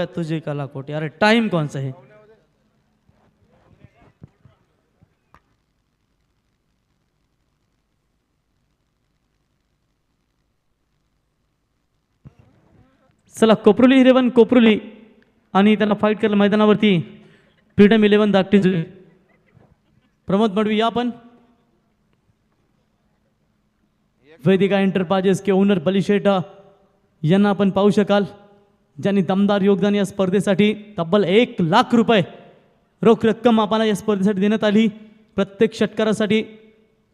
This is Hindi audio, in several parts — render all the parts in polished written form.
तुझे कला कोटी. अरे टाइम कौन सा है. चला कोपरुली 11 कोपरुली आणि त्यांना फाईट करायला मैदानावरती फ्रीडम 11 धाकटे जुई. प्रमोद मडवी या पण. वेदिका एंटरप्राइजेस के ओनर बलिशेठ यांना आपण पाहू शकाल, ज्यांनी दमदार योगदान या स्पर्धेसाठी तब्बल 1 लाख रुपये रोख रक्कम आपल्याला या स्पर्धेसाठी देण्यात आली. प्रत्येक षटकारासाठी,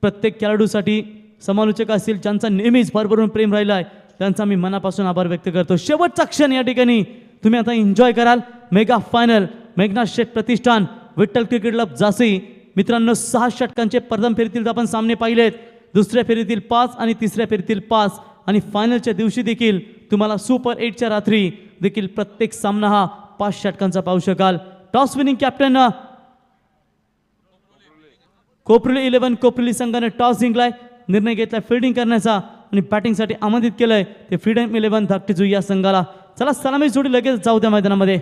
प्रत्येक खेळाडूसाठी, समालोचक असतील ज्यांचा नेहमीच भरभरून प्रेम राहिला आहे, त्यांचा मी मनापासून आभार व्यक्त करतो. शेवटचा क्षण या ठिकाणी तुम्ही आता एन्जॉय कराल. मेगा फायनल मेघनाथ शेठ प्रतिष्ठान विठ्ठल क्रिकेट क्लब झाशी. मित्रांनो 6 षटकांचे प्रथम फेरीतील आपण सामने पाहिलेत. दुसऱ्या फेरीतील 5 आणि तिसऱ्या फेरीतील 5 आणि फायनलच्या दिवशी देखील तुम्हाला सुपर 8च्या रात्री देखील प्रत्येक सामना हा 5 षटकांचा पाहू शकाल. टॉस विनिंग कॅप्टन कोपरुली 11 कोपरुली संघाने टॉस जिंकलाय. निर्णय घेतलाय फिल्डिंग करण्याचा आणि बॅटिंगसाठी आमंत्रित केलंय ते फ्रीडम 11 धाकटे जुई या संघाला. चला सलामी जोडी लगेच जाऊ त्या मैदानामध्ये.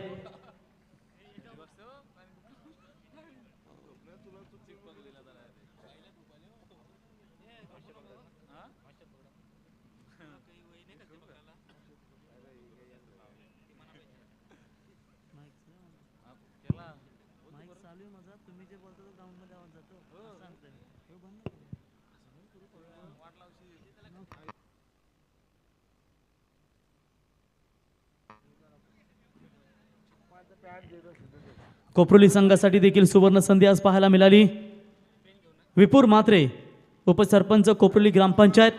कोपरुली संघासाठी देखील सुवर्ण संधी आज पाहायला मिळाली. विपुर मात्रे उपसरपंच कोपरुली ग्रामपंचायत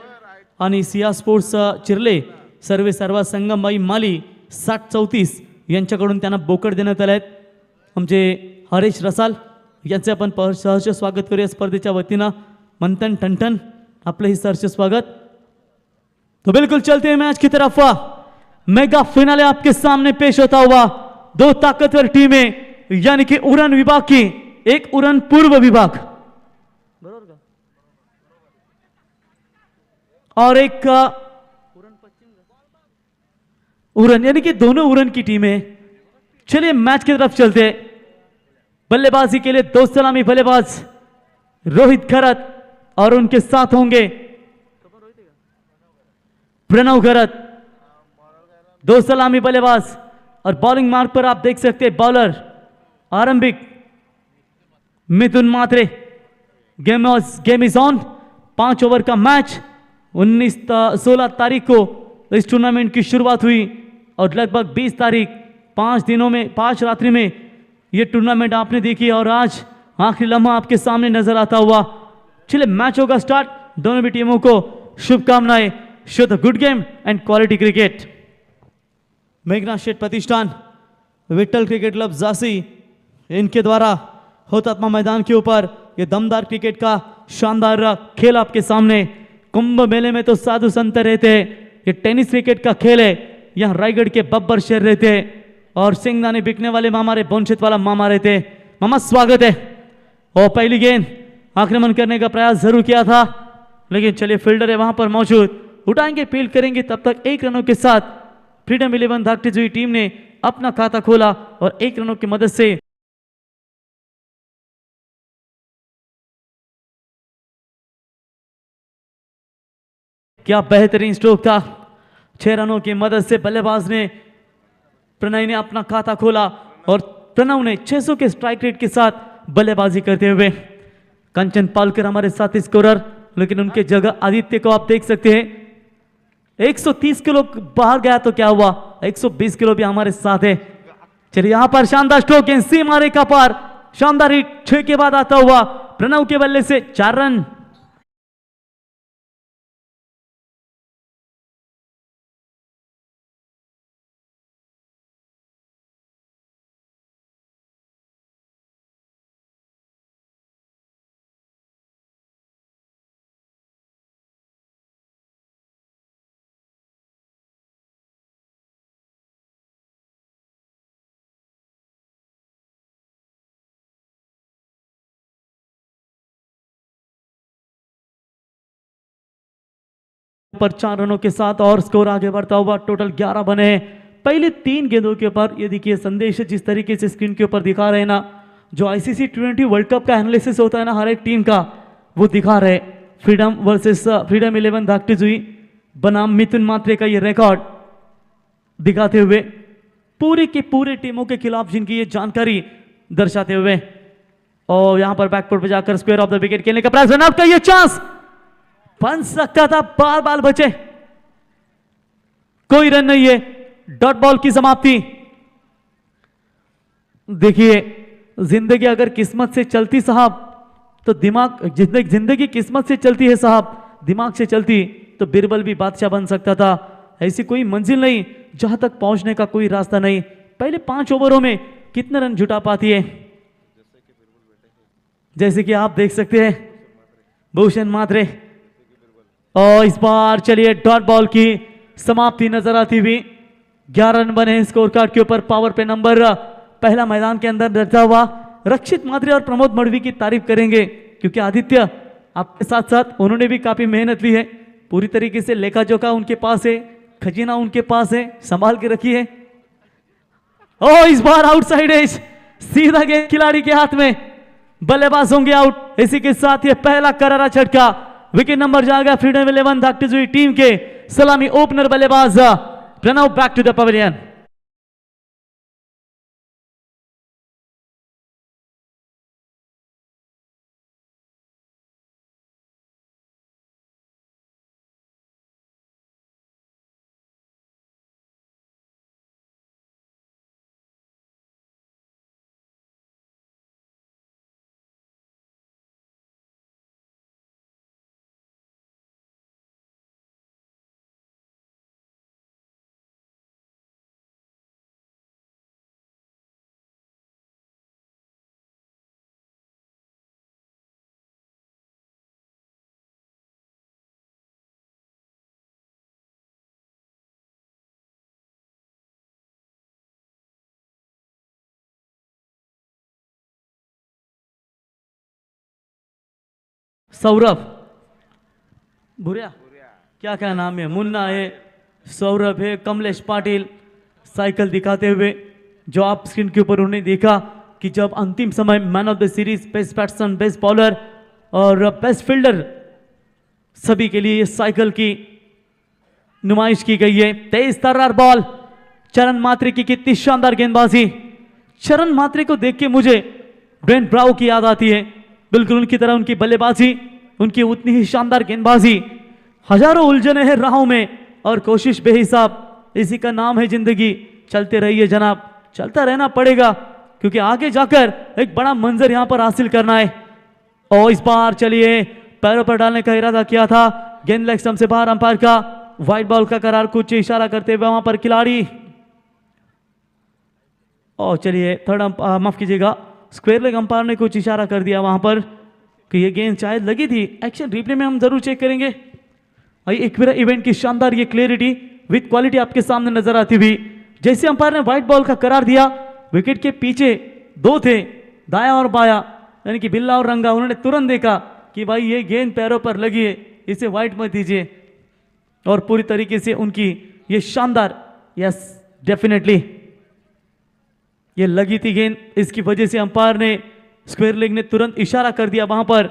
आणि सिया स्पोर्ट्स चिरले सर्वा संगमबाई माली 6034 यांच्याकडून त्यांना बोकड देण्यात आले आहेत. आमचे हरेश रसाल यांचे आपण सहर्ष स्वागत करूया स्पर्धेच्या वतीनं. मंथन ठणठण आपलं ही सहर्ष स्वागत. तो बिल्कुल चलते हैं मैच की तरफ. मेगा फिनाले आपके सामने पेश होता हुआ 2 ताकतवर टीमें, यानी कि उड़न विभाग की एक उड़न पूर्व विभाग बरोबर का, और एक उड़न, यानी कि दोनों उड़न की टीमें. चलिए मैच की तरफ चलते. बल्लेबाजी के लिए 2 सलामी बल्लेबाज रोहित खरत और उनके साथ होंगे प्रणव खरत. 2 सलामी बल्लेबाज और बॉलिंग मार्क पर आप देख सकते हैं बॉलर आरंभिक Mithun Mhatre. Game is on. 5 over का मैच. 16 तारीख को इस टूर्नामेंट की शुरुआत हुई और लगभग 20 तारीख 5 दिनों में 5 रात्रि में ये टूर्नामेंट आपने देखी और आज आखिरी लम्हा आपके सामने नजर आता हुआ. चलिए मैच होगा स्टार्ट. दोनों भी टीमों को शुभकामनाएं. Show the good game and quality cricket. Meghnath Sheth प्रतिष्ठान विठ्ठल क्रिकेट क्लब झाशी इनके द्वारा होतात्मा मैदान के ऊपर ये दमदार क्रिकेट का शानदार खेल आपके सामने. कुंभ मेले में तो साधु संत रहते हैं, ये टेनिस क्रिकेट का खेल है. यहाँ रायगढ़ के बब्बर शेर रहते हैं और सिंगदाने बिकने वाले मामा रे बोनशेत वाला मामा रहते हैं. मामा स्वागत है. और पहली गेंद आक्रमण करने का प्रयास जरूर किया था, लेकिन चलिए फील्डर है वहां पर मौजूद, उठाएंगे फील्ड करेंगे. तब तक 1 रनों के साथ फ्रीडम 11 धाकटे जुई टीम ने अपना खाता खोला और 1 रनों की मदद से क्या बेहतरीन स्ट्रोक था. 6 रनों की मदद से बल्लेबाज ने प्रणय ने अपना खाता खोला और प्रणव ने 600 के स्ट्राइक रेट के साथ बल्लेबाजी करते हुए. कंचन पालकर हमारे साथी स्कोरर, लेकिन उनके जगह आदित्य को आप देख सकते हैं. 130 किलो बाहर गया तो क्या हुआ, 120 किलो भी हमारे साथ है. चलिए यहां पर शानदार स्ट्रोक सीमा रेखा पर शानदार हिट 6 के बाद आता हुआ प्रणव के बल्ले से 4 रन. पर 4 रनों के साथ और स्कोर आगे बढ़ता हुआ टोटल 11 बने. पहले 3 गेंदों के ऊपर ये देखिए संदेश जिस तरीके से स्क्रीन के ऊपर दिखा रहे हैं ना, जो आईसीसी T20 वर्ल्ड कप का एनालिसिस होता है ना हर एक टीम का, वो दिखा रहे। फ्रीडम वर्सेस फ्रीडम 11 धाकटीजुई बनाम मिथुन मात्रे का ये रिकॉर्ड दिखाते हुए पूरे के पूरे टीमों के खिलाफ जिनकी ये जानकारी दर्शाते हुए, और यहां पर बैकफुट पे जाकर स्क्वायर ऑफ द विकेट खेलने का प्रयास, रन आउट का ये चांस बन सकता था, बाल बाल बचे, कोई रन नहीं है, डॉट बॉल की समाप्ति। देखिए जिंदगी अगर किस्मत से चलती साहब तो दिमाग, जिंदगी किस्मत से चलती है साहब, दिमाग से चलती तो बिरबल भी बादशाह बन सकता था। ऐसी कोई मंजिल नहीं जहां तक पहुंचने का कोई रास्ता नहीं। पहले 5 ओवरों में कितने रन जुटा पाती है, जैसे कि आप देख सकते हैं भूषण मात्रे। और इस बार चलिए डॉट बॉल की समाप्ति नजर आती हुई, 11 रन बने स्कोर कार्ड के ऊपर। पावर पे नंबर पहला मैदान के अंदर डरता हुआ रक्षित मात्रे और प्रमोद मडवी की तारीफ करेंगे, क्योंकि आदित्य आपके साथ साथ उन्होंने भी काफी मेहनत ली है, पूरी तरीके से लेखा जोखा उनके पास है, खजीना उनके पास है, संभाल के रखी है। ओ इस बार आउटसाइड एज, सीधा गेंद खिलाड़ी के हाथ में, बल्लेबाज होंगे आउट। इसी के साथ ये पहला करारा झटका, विकेट नंबर जाएगा फ्रीडम 11 धाकटीजुई टीम के सलामी ओपनर बल्लेबाज Pranav back to the pavilion. Saurabh Bhuria, क्या क्या नाम है, मुन्ना है, सौरभ है, कमलेश पाटिल साइकिल दिखाते हुए, जो आप स्क्रीन के ऊपर उन्हें देखा कि जब अंतिम समय man of the series, best batsman, best bowler और बेस्ट फील्डर सभी के लिए साइकिल की नुमाइश की गई है। तेज तर्रार बॉल, चरण मात्रे की कितनी शानदार गेंदबाजी। चरण मात्रे को देख के मुझे ब्रेंट ब्रावो की याद आती है, बिल्कुल उनकी तरह उनकी बल्लेबाजी, उनकी उतनी ही शानदार गेंदबाजी। हजारों उलझने हैं राहों में और कोशिश बेहिसाब, इसी का नाम है जिंदगी। चलते रहिए जनाब, चलता रहना पड़ेगा, क्योंकि आगे जाकर एक बड़ा मंजर यहां पर हासिल करना है। और इस बार चलिए पैरों पर डालने का इरादा किया था, गेंद लेग स्टंप से बाहर, अंपायर का व्हाइट बॉल का करार, कुछ इशारा करते हुए वहां पर खिलाड़ी। और चलिए थर्ड माफ कीजिएगा, स्क्वायर लेग अंपायर ने कुछ इशारा कर दिया वहां पर कि ये गेंद शायद लगी थी। एक्शन रिप्ले में हम जरूर चेक करेंगे। एक मेरा इवेंट की शानदार ये क्लियरिटी विद क्वालिटी आपके सामने नजर आती हुई। जैसे अंपायर ने व्हाइट बॉल का करार दिया, विकेट के पीछे 2 थे, दाया और बाया, यानी कि बिल्ला और रंगा, उन्होंने तुरंत देखा कि भाई ये गेंद पैरों पर लगी है, इसे व्हाइट मत दीजिए। और पूरी तरीके से उनकी ये शानदार, यस डेफिनेटली ये लगी थी गेंद, इसकी वजह से अंपायर ने, स्क्वायर लेग ने तुरंत इशारा कर दिया वहां पर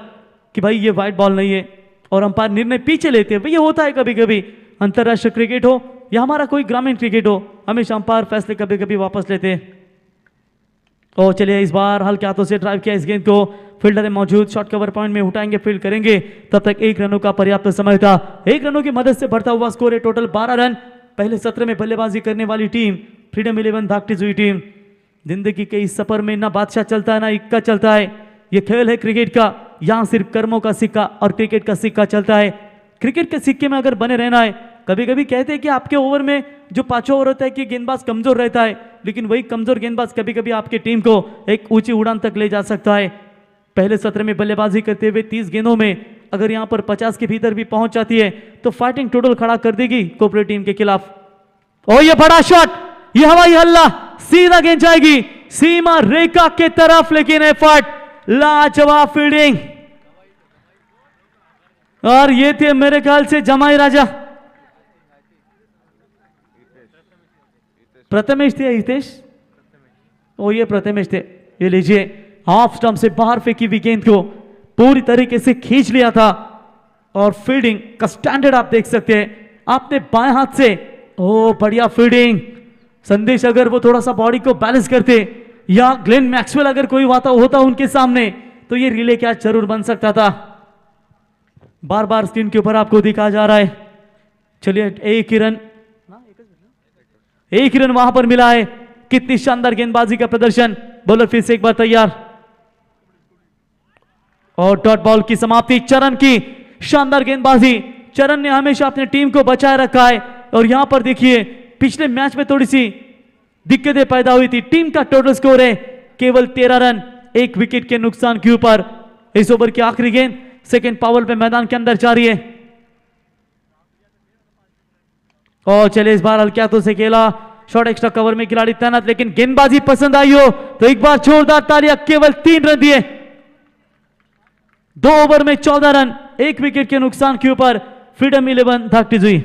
कि भाई ये व्हाइट बॉल नहीं है, और अंपायर निर्णय पीछे लेते हैं। ये होता है कभी कभी, अंतरराष्ट्रीय क्रिकेट हो या हमारा कोई ग्रामीण क्रिकेट हो, हमेशा अंपायर फैसले कभी कभी वापस लेते हैं। और चलिए इस बार हल्के हाथों से ड्राइव किया इस गेंद को, फील्डर है मौजूद, शॉर्ट कवर पॉइंट में उठाएंगे, फील्ड करेंगे, तब तक 1 रनों का पर्याप्त समय था। 1 रनों की मदद से बढ़ता हुआ स्कोर है टोटल 12 रन। पहले सत्र में बल्लेबाजी करने वाली टीम फ्रीडम 11 धाकटीजुई टीम। जिंदगी के इस सफर में ना बादशाह चलता है ना इक्का चलता है, ये खेल है क्रिकेट का, यहां सिर्फ कर्मों का सिक्का और क्रिकेट का सिक्का चलता है। क्रिकेट के सिक्के में अगर बने रहना है, कभी कभी कहते हैं कि आपके ओवर में जो 5 ओवर होता है कि गेंदबाज कमजोर रहता है, लेकिन वही कमजोर गेंदबाज कभी कभी आपकी टीम को एक ऊंची उड़ान तक ले जा सकता है। पहले सत्र में बल्लेबाजी करते हुए 30 गेंदों में अगर यहां पर 50 के भीतर भी पहुंच जाती है तो फाइटिंग टोटल खड़ा कर देगी कोऑपरेटिव टीम के खिलाफ। और ये बड़ा शॉट, ये हवाई हल्ला, सीधा गेंद जाएगी सीमा रेखा के तरफ, लेकिन एफर्ट, लाजवाब फील्डिंग। और ये थे मेरे ख्याल से जमाई राजा प्रथमेश थे हितेश? ओ ये प्रथमेश थे। ये लीजिए, हाफ स्टंप से बाहर फेंकी हुई गेंद को पूरी तरीके से खींच लिया था और फील्डिंग का स्टैंडर्ड आप देख सकते हैं। आपने बाएं हाथ से, ओ बढ़िया फील्डिंग। संदेश अगर वो थोड़ा सा बॉडी को बैलेंस करते या ग्लेन मैक्सवेल अगर कोई होता उनके सामने तो ये रिले कैच जरूर बन सकता था। बार बार स्क्रीन के ऊपर आपको दिखाया जा रहा है। चलिए, एक रन वहां पर मिला है। कितनी शानदार गेंदबाजी का प्रदर्शन। बॉलर फिर से एक बार तैयार और डॉट बॉल की समाप्ति। चरण की शानदार गेंदबाजी। चरण ने हमेशा अपने टीम को बचाए रखा है और यहां पर देखिए, पिछले मैच में थोड़ी सी दिक्कतें पैदा हुई थी। टीम का टोटल स्कोर है केवल 13 रन, 1 विकेट के नुकसान के ऊपर। इस ओवर की आखिरी गेंद सेकंड पावर पे मैदान के अंदर जारी है और चले इस बार हल्के हाथों से खेला। शॉर्ट एक्स्ट्रा कवर में खिलाड़ी तैनात, लेकिन गेंदबाजी पसंद आई हो तो एक बार जोरदार तालियां। केवल 3 रन दिए 2 ओवर में 14 रन, 1 विकेट के नुकसान के ऊपर फ्रीडम 11 धाकटी जुई।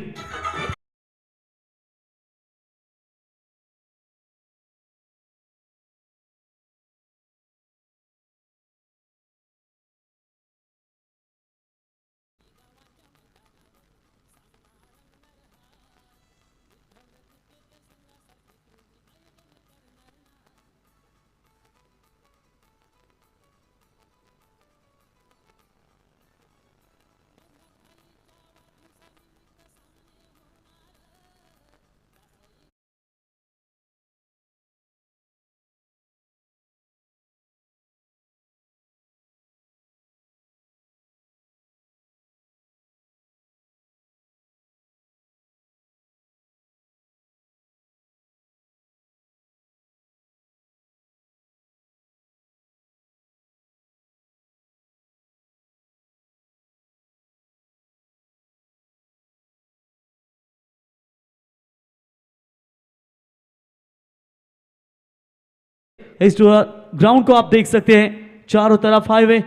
इस ग्राउंड को आप देख सकते हैं, चारों तरफ हाईवे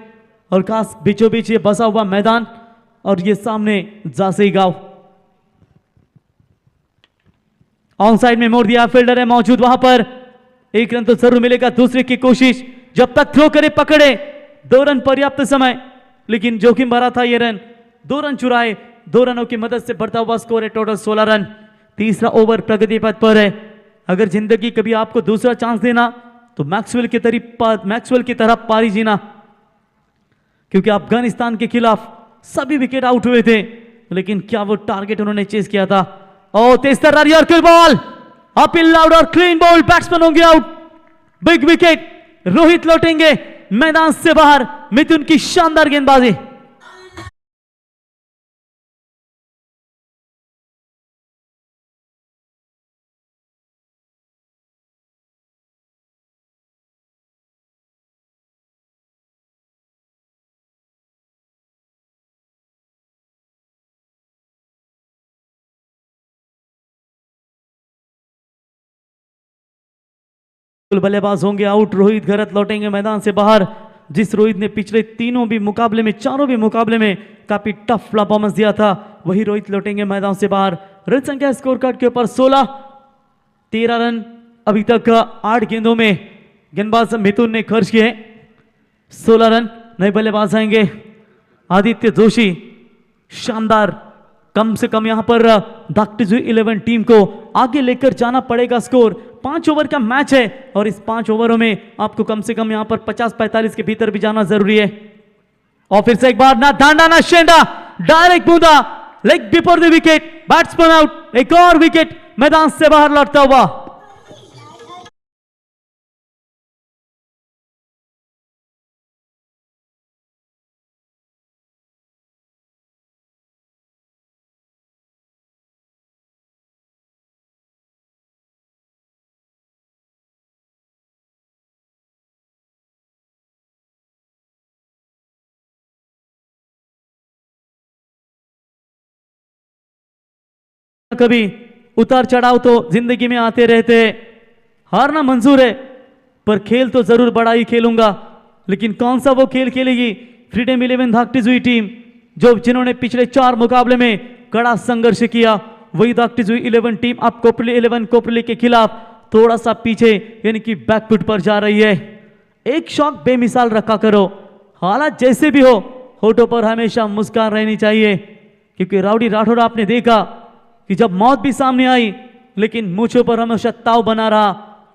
और खास बीचों बीच ये बसा हुआ मैदान और ये सामने जासई गांव। ऑन साइड में मोड़ दिया, फील्डर है मौजूद वहां पर। 1 रन तो जरूर मिलेगा। दूसरे की कोशिश, जब तक थ्रो करे पकड़े। 2 रन पर्याप्त समय, लेकिन जोखिम भरा था ये रन। 2 रन चुराए, 2 रनों की मदद से बढ़ता हुआ स्कोर है टोटल 16 रन। तीसरा ओवर प्रगति पथ पर है। अगर जिंदगी कभी आपको दूसरा चांस देना तो मैक्सवेल की तरह पारी जीना, क्योंकि अफगानिस्तान के खिलाफ सभी विकेट आउट हुए थे, लेकिन क्या वो टारगेट उन्होंने चेस किया था। और तेज तर्रार yorker ball, up in loud और क्लीन बॉल, बैट्समैन होंगे आउट। बिग विकेट, रोहित लौटेंगे मैदान से बाहर। मिथुन की शानदार गेंदबाजी। बल्लेबाज होंगे आउट। रोहित घरत लौटेंगे मैदान से बाहर। जिस रोहित ने पिछले चारों भी मुकाबले में काफी टफ परफॉर्मेंस दिया था, वही रोहित लौटेंगे मैदान से बाहर। रन संख्या स्कोर कार्ड के ऊपर 16, 13 रन अभी तक 8 गेंदों में गेंदबाज मिथुन ने खर्च किए। 16 रन। नए बल्लेबाज आएंगे आदित्य जोशी। शानदार, कम से कम यहां पर धाकटी जुई 11 टीम को आगे लेकर जाना पड़ेगा। स्कोर 5 ओवर का मैच है और इस 5 ओवरों में आपको कम से कम यहां पर 50-45 के भीतर भी जाना जरूरी है। और फिर से एक बार, ना डांडा ना शेंडा, डायरेक्ट बूंदा, leg before the wicket, batsman out. एक और विकेट मैदान से बाहर लौटता हुआ। कभी उतार चढ़ाव तो जिंदगी में आते रहते हैं, हारना मंजूर है, पर खेल तो जरूर बड़ा ही खेलूंगा। लेकिन कौन सा वो खेल खेलेगी फ्रीडम 11 धाकटी जुई टीम, जिन्होंने पिछले 4 मुकाबले में कड़ा संघर्ष किया। वही धाकटी जुई 11 टीम अब कोपरली 11 कोपरली के खिलाफ थोड़ा सा पीछे यानी कि बैकफुट पर जा रही है। एक शॉट बेमिसाल रखा करो, हालात जैसे भी हो होठों पर हमेशा मुस्कान रहनी चाहिए, क्योंकि राउडी राठौड़ आपने देखा कि जब मौत भी सामने आई लेकिन मूंछों पर हमेशा ताव बना रहा।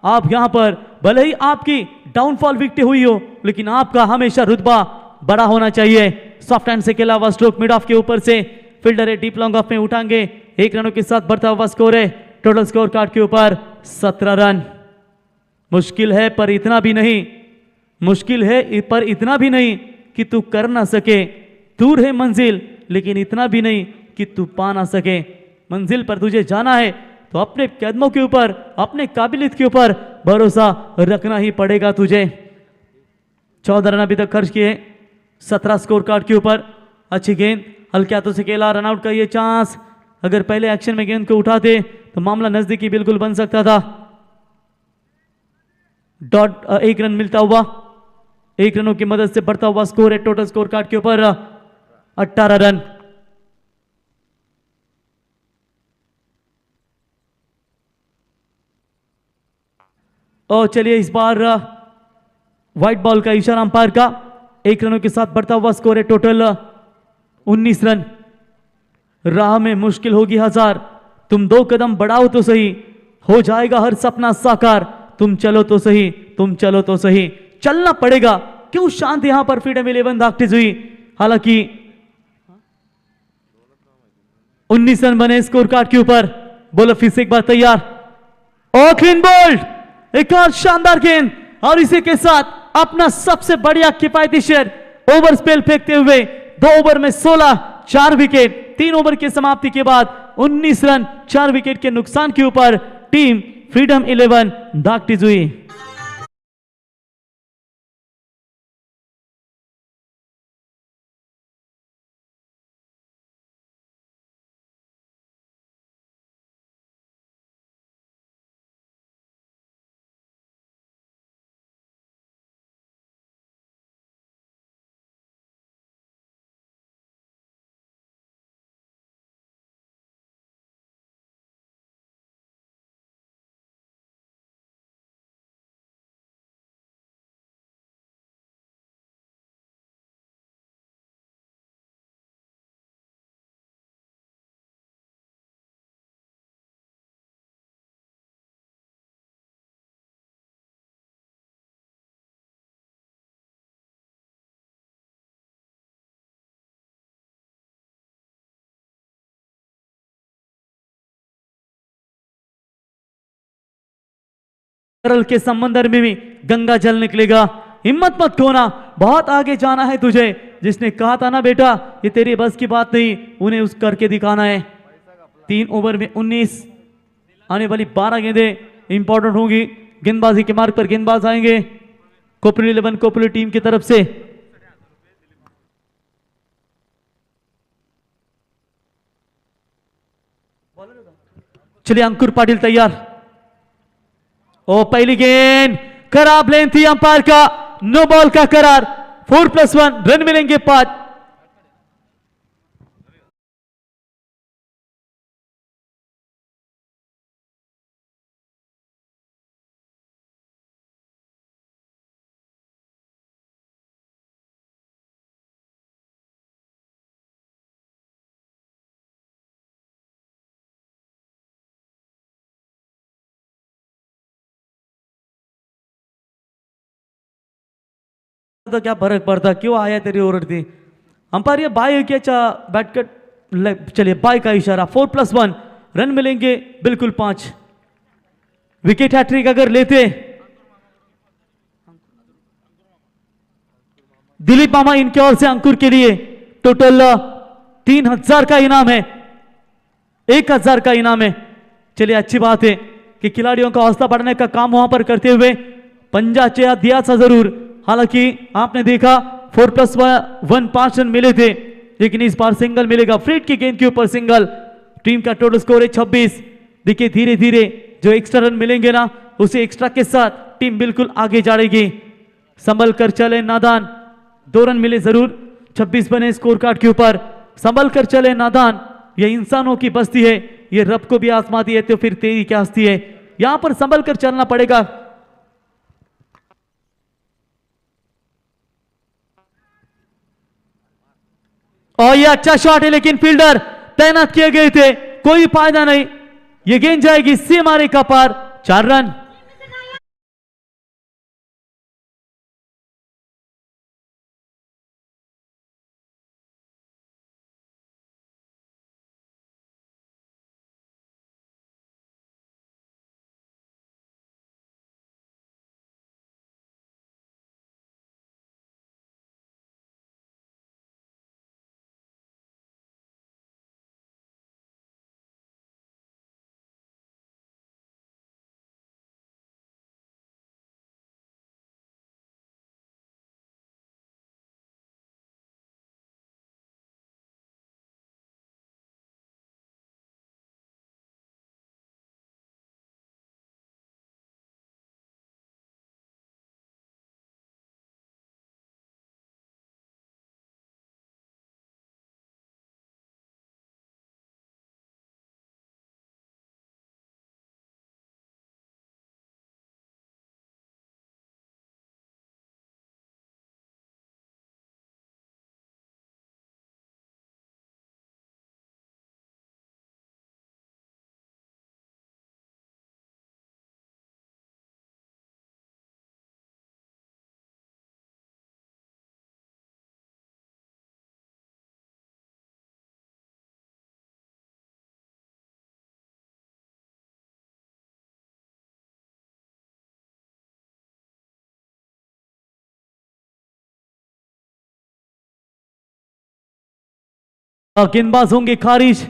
आप यहां पर भले ही आपकी डाउनफॉल विकेट हुई हो लेकिन आपका हमेशा रुतबा बड़ा होना चाहिए। सॉफ्ट हैंड से खेला हुआ स्ट्रोक मिड ऑफ के ऊपर से, फील्डर है डीप लॉन्ग ऑफ में उठाएंगे। 1 रनों के साथ बढ़ता हुआ स्कोर है। टोटल स्कोर कार्ड के ऊपर 17 रन। मुश्किल है पर इतना भी नहीं, मुश्किल है पर इतना भी नहीं कि तू कर ना सके। दूर है मंजिल लेकिन इतना भी नहीं कि तू पा ना सके। मंजिल पर तुझे जाना है तो अपने कदमों के ऊपर, अपने काबिलियत के ऊपर भरोसा रखना ही पड़ेगा तुझे। 14 रन अभी तक खर्च किए 17 स्कोर कार्ड के ऊपर। अच्छी गेंद हल्के हाथों से खेला, रनआउट का ये चांस। अगर पहले एक्शन में गेंद को उठाते तो मामला नजदीकी बिल्कुल बन सकता था। डॉट 1 रन मिलता हुआ, 1 रनों की मदद से बढ़ता हुआ स्कोर है टोटल स्कोर कार्ड के ऊपर 18 रन। और चलिए इस बार व्हाइट बॉल का इशारा अंपायर का। 1 रनों के साथ बढ़ता हुआ स्कोर है टोटल 19 रन। राह में मुश्किल होगी हजार, तुम 2 कदम बढ़ाओ तो सही, हो जाएगा हर सपना साकार। तुम चलो तो सही, तुम चलो तो सही, चलना पड़ेगा। क्यों शांत यहां पर फ्रीडम 11 दागटिज हुई। हालांकि 19 रन बने स्कोर कार्ड के ऊपर। बॉलर फिर से एक बार तैयार और क्लीन बोल्ड, एक और शानदार गेंद और इसी के साथ अपना सबसे बढ़िया किफायती शेयर ओवर स्पेल फेंकते हुए 2 ओवर में 16, 4 विकेट। 3 ओवर की समाप्ति के बाद 19 रन 4 विकेट के नुकसान के ऊपर टीम फ्रीडम 11 दागटिज हुई। के समंदर में भी गंगा जल निकलेगा। हिम्मत मत खोना, बहुत आगे जाना है तुझे। जिसने कहा था ना बेटा ये तेरी बस की बात नहीं, उन्हें उस करके दिखाना है। 3 ओवर में 19, आने वाली 12 गेंदें इंपॉर्टेंट होंगी। गेंदबाजी के मार्ग पर गेंदबाज आएंगे कोपली 11 कोपली टीम की तरफ से। चलिए अंकुर पाटिल तैयार। ओ पहली गेंद खराब लेन थी अंपायर का, नो बॉल का करार। 4+1 रन मिलेंगे 5। तो क्या फर्क पड़ता, क्यों आया तेरी ओवर थी। अंपायर ये बाय क्या बैट कट। चलिए बाय का इशारा। 4+1 रन मिलेंगे बिल्कुल 5। विकेट हैट्रिक अगर लेते दिलीप मामा इनके ओर से अंकुर के लिए टोटल 3000 का इनाम है, 1000 का इनाम है। चलिए अच्छी बात है कि खिलाड़ियों का हौसला बढ़ाने का काम वहां पर करते हुए पंजा चेया दिया था जरूर। हालांकि आपने देखा 4+1 5 रन मिले थे, लेकिन इस बार सिंगल मिलेगा। फ्रीड की गेंद के ऊपर सिंगल। टीम का टोटल स्कोर है 26। देखिए धीरे धीरे जो एक्स्ट्रा रन मिलेंगे ना, उसे एक्स्ट्रा के साथ टीम बिल्कुल आगे जाएगी। संभल कर चले नादान, 2 रन मिले जरूर। 26 बने स्कोर कार्ड के ऊपर। संभल कर चले नादान, ये इंसानों की बस्ती है, ये रब को भी आजमाती है तो फिर तेरी क्या हस्ती है। यहां पर संभल कर चलना पड़ेगा। और ये अच्छा शॉट है, लेकिन फील्डर तैनात किए गए थे, कोई फायदा नहीं। ये गेंद जाएगी सीमा रेखा पार, 4 रन। गेंदबाज होंगे खारिज।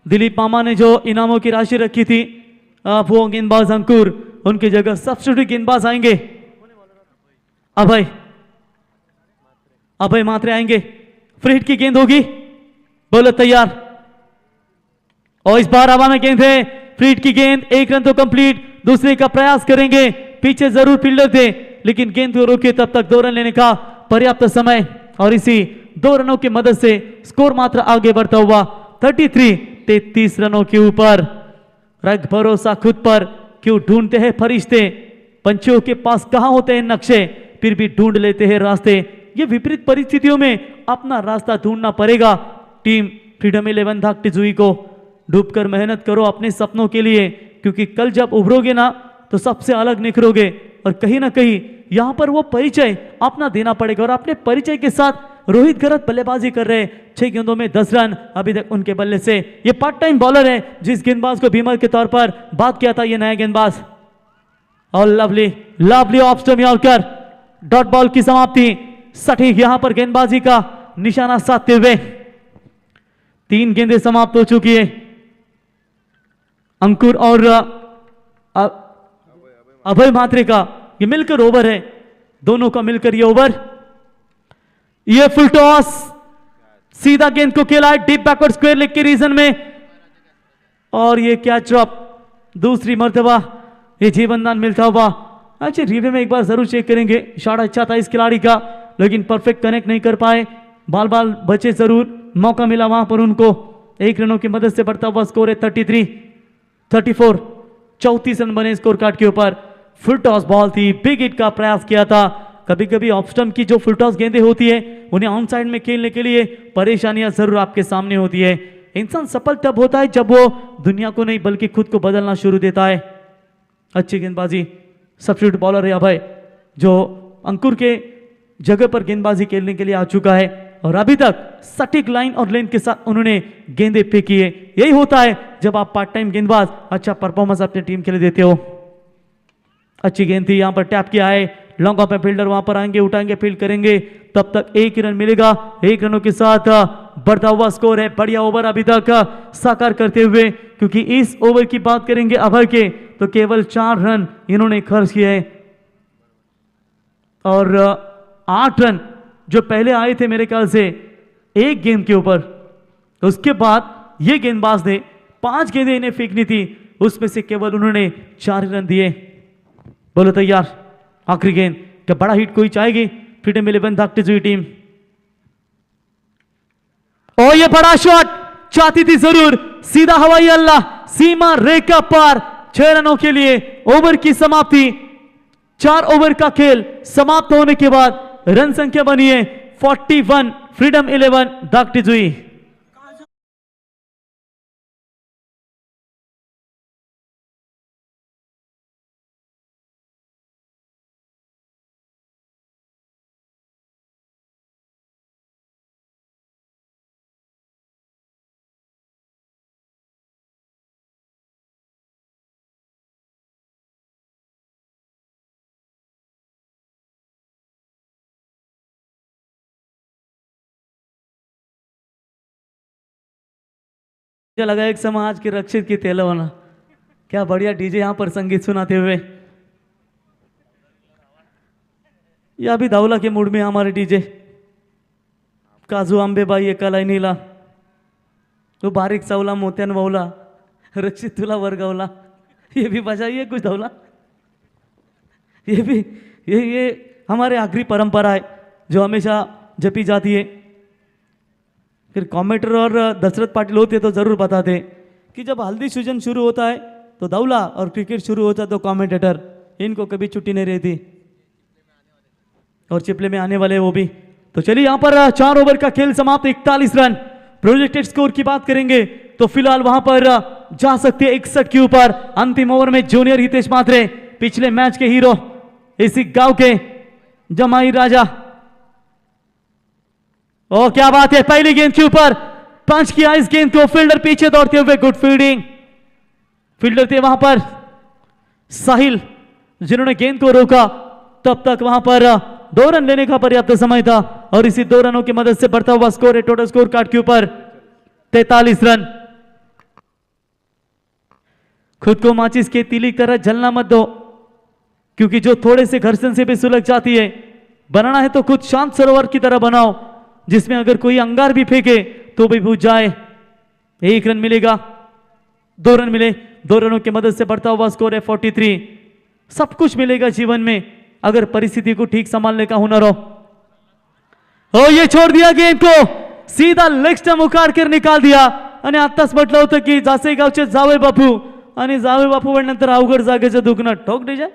दिलीप मामा ने जो इनामों की राशि रखी थी, वो गेंदबाज अंकुर, उनकी जगह सब्स्टिट्यूट गेंदबाज आएंगे। अभय अभय मात्रे आएंगे। फ्री हिट की गेंद होगी, बॉलर तैयार, और इस बार हवा में गेंद है। फ्री हिट की गेंद, 1 रन तो कंप्लीट, दूसरे का प्रयास करेंगे। पीछे जरूर फील्डर थे, लेकिन गेंद को रोके, तब तक 2 रन लेने का पर्याप्त समय, और इसी 2 रनों की मदद से स्कोर मात्र आगे बढ़ता हुआ 33 रनों के ऊपर। रख भरोसा खुद पर, क्यों ढूंढते हैं फरिश्ते, पंछियों के पास कहां होते हैं नक्शे, फिर भी ढूंढ लेते हैं रास्ते। ये विपरीत परिस्थितियों में अपना रास्ता ढूंढना पड़ेगा। टीम फ्रीडम 11 धाकटीजुई को डूबकर मेहनत करो अपने सपनों के लिए, क्योंकि कल जब उभरोगे ना तो सबसे अलग निखरोगे, और कहीं ना कहीं यहां पर वो परिचय अपना देना पड़ेगा। और अपने परिचय के साथ रोहित गरत बल्लेबाजी कर रहे हैं, 6 गेंदों में 10 रन अभी तक उनके बल्ले से। ये पार्ट टाइम बॉलर है, जिस गेंदबाज को भीमर के तौर पर बात किया था, ये नया गेंदबाज। और lovely off stump yorker, dot ball की समाप्ति, सटीक यहां पर गेंदबाजी का निशाना साधते हुए 3 गेंदें समाप्त हो चुकी है। अंकुर और अभय मात्रे का ये मिलकर ओवर है, दोनों का मिलकर ये ओवर। ये फुल टॉस, सीधा गेंद को खेला है डीप बैकवर्ड स्क्वायर लेग के रीजन में, और ये कैच ड्रॉप, दूसरी मर्तबा ये जीवनदान मिलता हुआ। अच्छा, रिव्यू में एक बार जरूर चेक करेंगे, शॉट अच्छा था इस खिलाड़ी का, लेकिन परफेक्ट कनेक्ट नहीं कर पाए, बाल बचे जरूर, मौका मिला वहां पर उनको। 1 रनों की मदद से बढ़ता हुआ स्कोर है 34 रन बने स्कोर कार्ड के ऊपर। फुल टॉस बॉल थी, बिग हिट का प्रयास किया था। कभी कभी ऑफ स्टंप की जो फुल टॉस गेंदें होती है, उन्हें ऑन साइड में खेलने के लिए परेशानियां जरूर आपके सामने होती है। इंसान सफल तब होता है जब वो दुनिया को नहीं बल्कि खुद को बदलना शुरू देता है। अच्छी गेंदबाजी, सब्स्टिट्यूट बॉलर है अभय, जो अंकुर के जगह पर गेंदबाजी खेलने के लिए आ चुका है, और अभी तक सटीक लाइन और लेंथ के साथ उन्होंने गेंदें फेंकी है। यही होता है जब आप पार्ट टाइम गेंदबाज अच्छा परफॉर्मेंस अपने टीम के लिए देते हो। अच्छी गेंद थी, यहां पर टैप किया है, लॉन्ग ऑफ में फील्डर वहां पर आएंगे, उठाएंगे, फील्ड करेंगे, तब तक 1 रन मिलेगा। 1 रनों के साथ बढ़ता हुआ स्कोर है। बढ़िया ओवर अभी तक साकार करते हुए, क्योंकि इस ओवर की बात करेंगे अभय के, तो केवल 4 रन इन्होंने खर्च किए हैं, और 8 रन जो पहले आए थे मेरे ख्याल से एक गेंद के ऊपर, उसके बाद ये गेंदबाज ने 5 गेंदें इन्हें फेंकनी थी, उसमें से केवल उन्होंने 4 रन दिए। बोलो तैयार, आखिरी गेंद, क्या बड़ा हिट कोई चाहेगी फ्रीडम 11 धाकटीजुई टीम? और ये बड़ा शॉट चाहती थी जरूर, सीधा हवाई अल्लाह, सीमा रेखा पार, 6 रनों के लिए ओवर की समाप्ति। 4 ओवर का खेल समाप्त होने के बाद रन संख्या बनी है 41। फ्रीडम 11 दागटीजुई। मुझे लगा एक समाज के रक्षित की तेलवाना। क्या बढ़िया डीजे यहां पर संगीत सुनाते हुए। या अभी दावला के मूड में हमारे डीजे काजू आंबे बाई एकाला नीला तो बारीक सावला मोत्यान वावला रक्षित तुला वर्गावला। ये भी बजाइए कुछ दावला। ये भी ये हमारे आखिरी परंपरा है जो हमेशा जपी जाती है। फिर कमेंटेटर और दशरथ पाटिल होते तो जरूर बताते कि जब हल्दी सीजन शुरू होता है तो दावला और क्रिकेट शुरू होता है तो कमेंटेटर, इनको कभी छुट्टी नहीं रहती। और चिपले में आने वाले वो भी। तो चलिए यहां पर 4 ओवर का खेल समाप्त, 41 रन। प्रोजेक्टेड स्कोर की बात करेंगे तो फिलहाल वहां पर जा सकते 61 के ऊपर। अंतिम ओवर में जूनियर हितेश मात्रे, पिछले मैच के हीरो, इसी गांव के जमाई राजा। ओ क्या बात है, पहली गेंद के ऊपर पंच किया इस गेंद को। फील्डर पीछे दौड़ते हुए, गुड फील्डिंग। फील्डर थे वहां पर साहिल जिन्होंने गेंद को रोका। तब तक वहां पर 2 रन लेने का पर्याप्त समय था और इसी 2 रनों की मदद से बढ़ता हुआ स्कोर है टोटल स्कोर कार्ड के ऊपर 43 रन। खुद को माचिस के तीली की तरह जलना मत दो, क्योंकि जो थोड़े से घर्षण से भी सुलग जाती है। बनाना है तो खुद शांत सरोवर की तरह बनाओ, जिसमें अगर कोई अंगार भी फेंके तो भी बुझ जाए। 1 रन मिलेगा, 2 रन मिले, 2 रनों की मदद से बढ़ता हुआ स्कोर है 43। सब कुछ मिलेगा जीवन में अगर परिस्थिति को ठीक संभालने का हुनर हो। ये छोड़ दिया गेंद को, सीधा लेग स्टंप उखाड़ कर निकाल दिया। आणि आत्ताच म्हटलं होतं की जासे गावचे जावे बापू आणि जावे बापू म्हणल्यानंतर अवघड जागेचं दुखणं ठोक डीजे।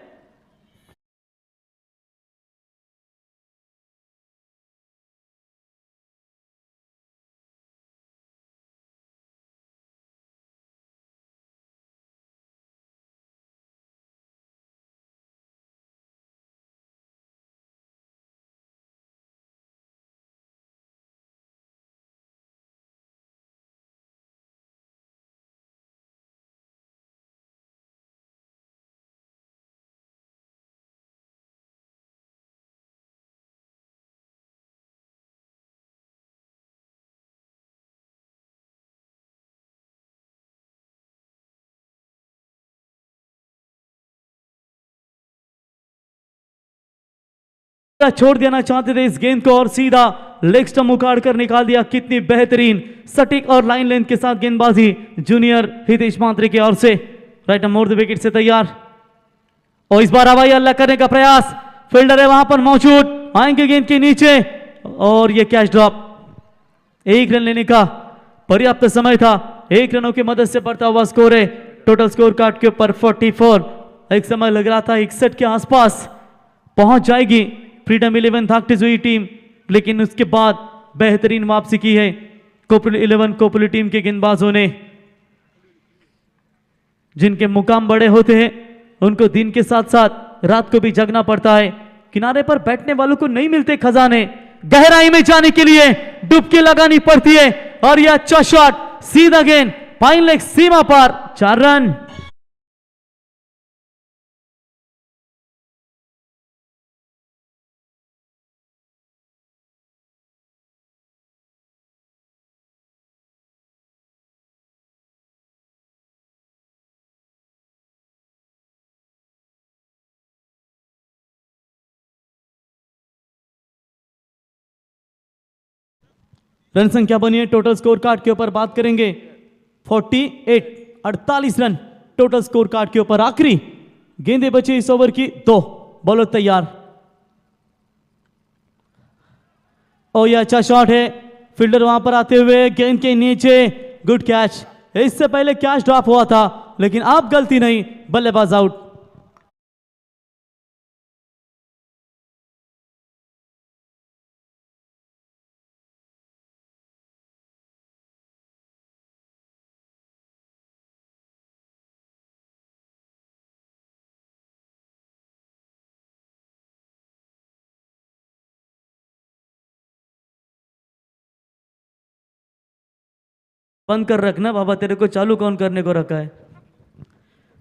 छोड़ देना चाहते थे इस गेंद को और सीधा लेग स्टंप उखाड़ कर निकाल दिया। कितनी बेहतरीन सटीक और लाइन लेंथ के साथ गेंदबाजी जूनियर हितेश मात्रे की ओर से। राइट मोर द विकेट से तैयार और इस बार हवाई अल्लाह करने का प्रयास। फील्डर है वहां पर मौजूद, आएंगे गेंद के नीचे और ये कैच ड्रॉप। 1 रन लेने का पर्याप्त समय था। 1 रनों की मदद से बढ़ता हुआ स्कोर है टोटल स्कोर कार्ड के ऊपर 44। एक समय लग रहा था 61 के आसपास पहुंच जाएगी फ्रीडम 11 दागटीजुई टीम, लेकिन उसके बाद बेहतरीन वापसी की है कोपुल 11 कोपुल टीम के गेंदबाजों ने। जिनके मुकाम बड़े होते हैं उनको दिन के साथ साथ रात को भी जगना पड़ता है। किनारे पर बैठने वालों को नहीं मिलते खजाने, गहराई में जाने के लिए डुबकी लगानी पड़ती है। और यह अच्छा शॉट, सीधा गेंद फाइन लेग सीमा पार, 4 रन। रन संख्या बनी है टोटल स्कोर कार्ड के ऊपर बात करेंगे 48, 48 रन टोटल स्कोर कार्ड के ऊपर। आखिरी गेंदे बची इस ओवर की 2, बॉलर तैयार। और यह अच्छा शॉट है, फील्डर वहां पर आते हुए गेंद के नीचे, गुड कैच। इससे पहले कैच ड्रॉप हुआ था लेकिन आप गलती नहीं, बल्लेबाज आउट। बंद कर रखना बाबा, तेरे को चालू कौन करने को रखा है।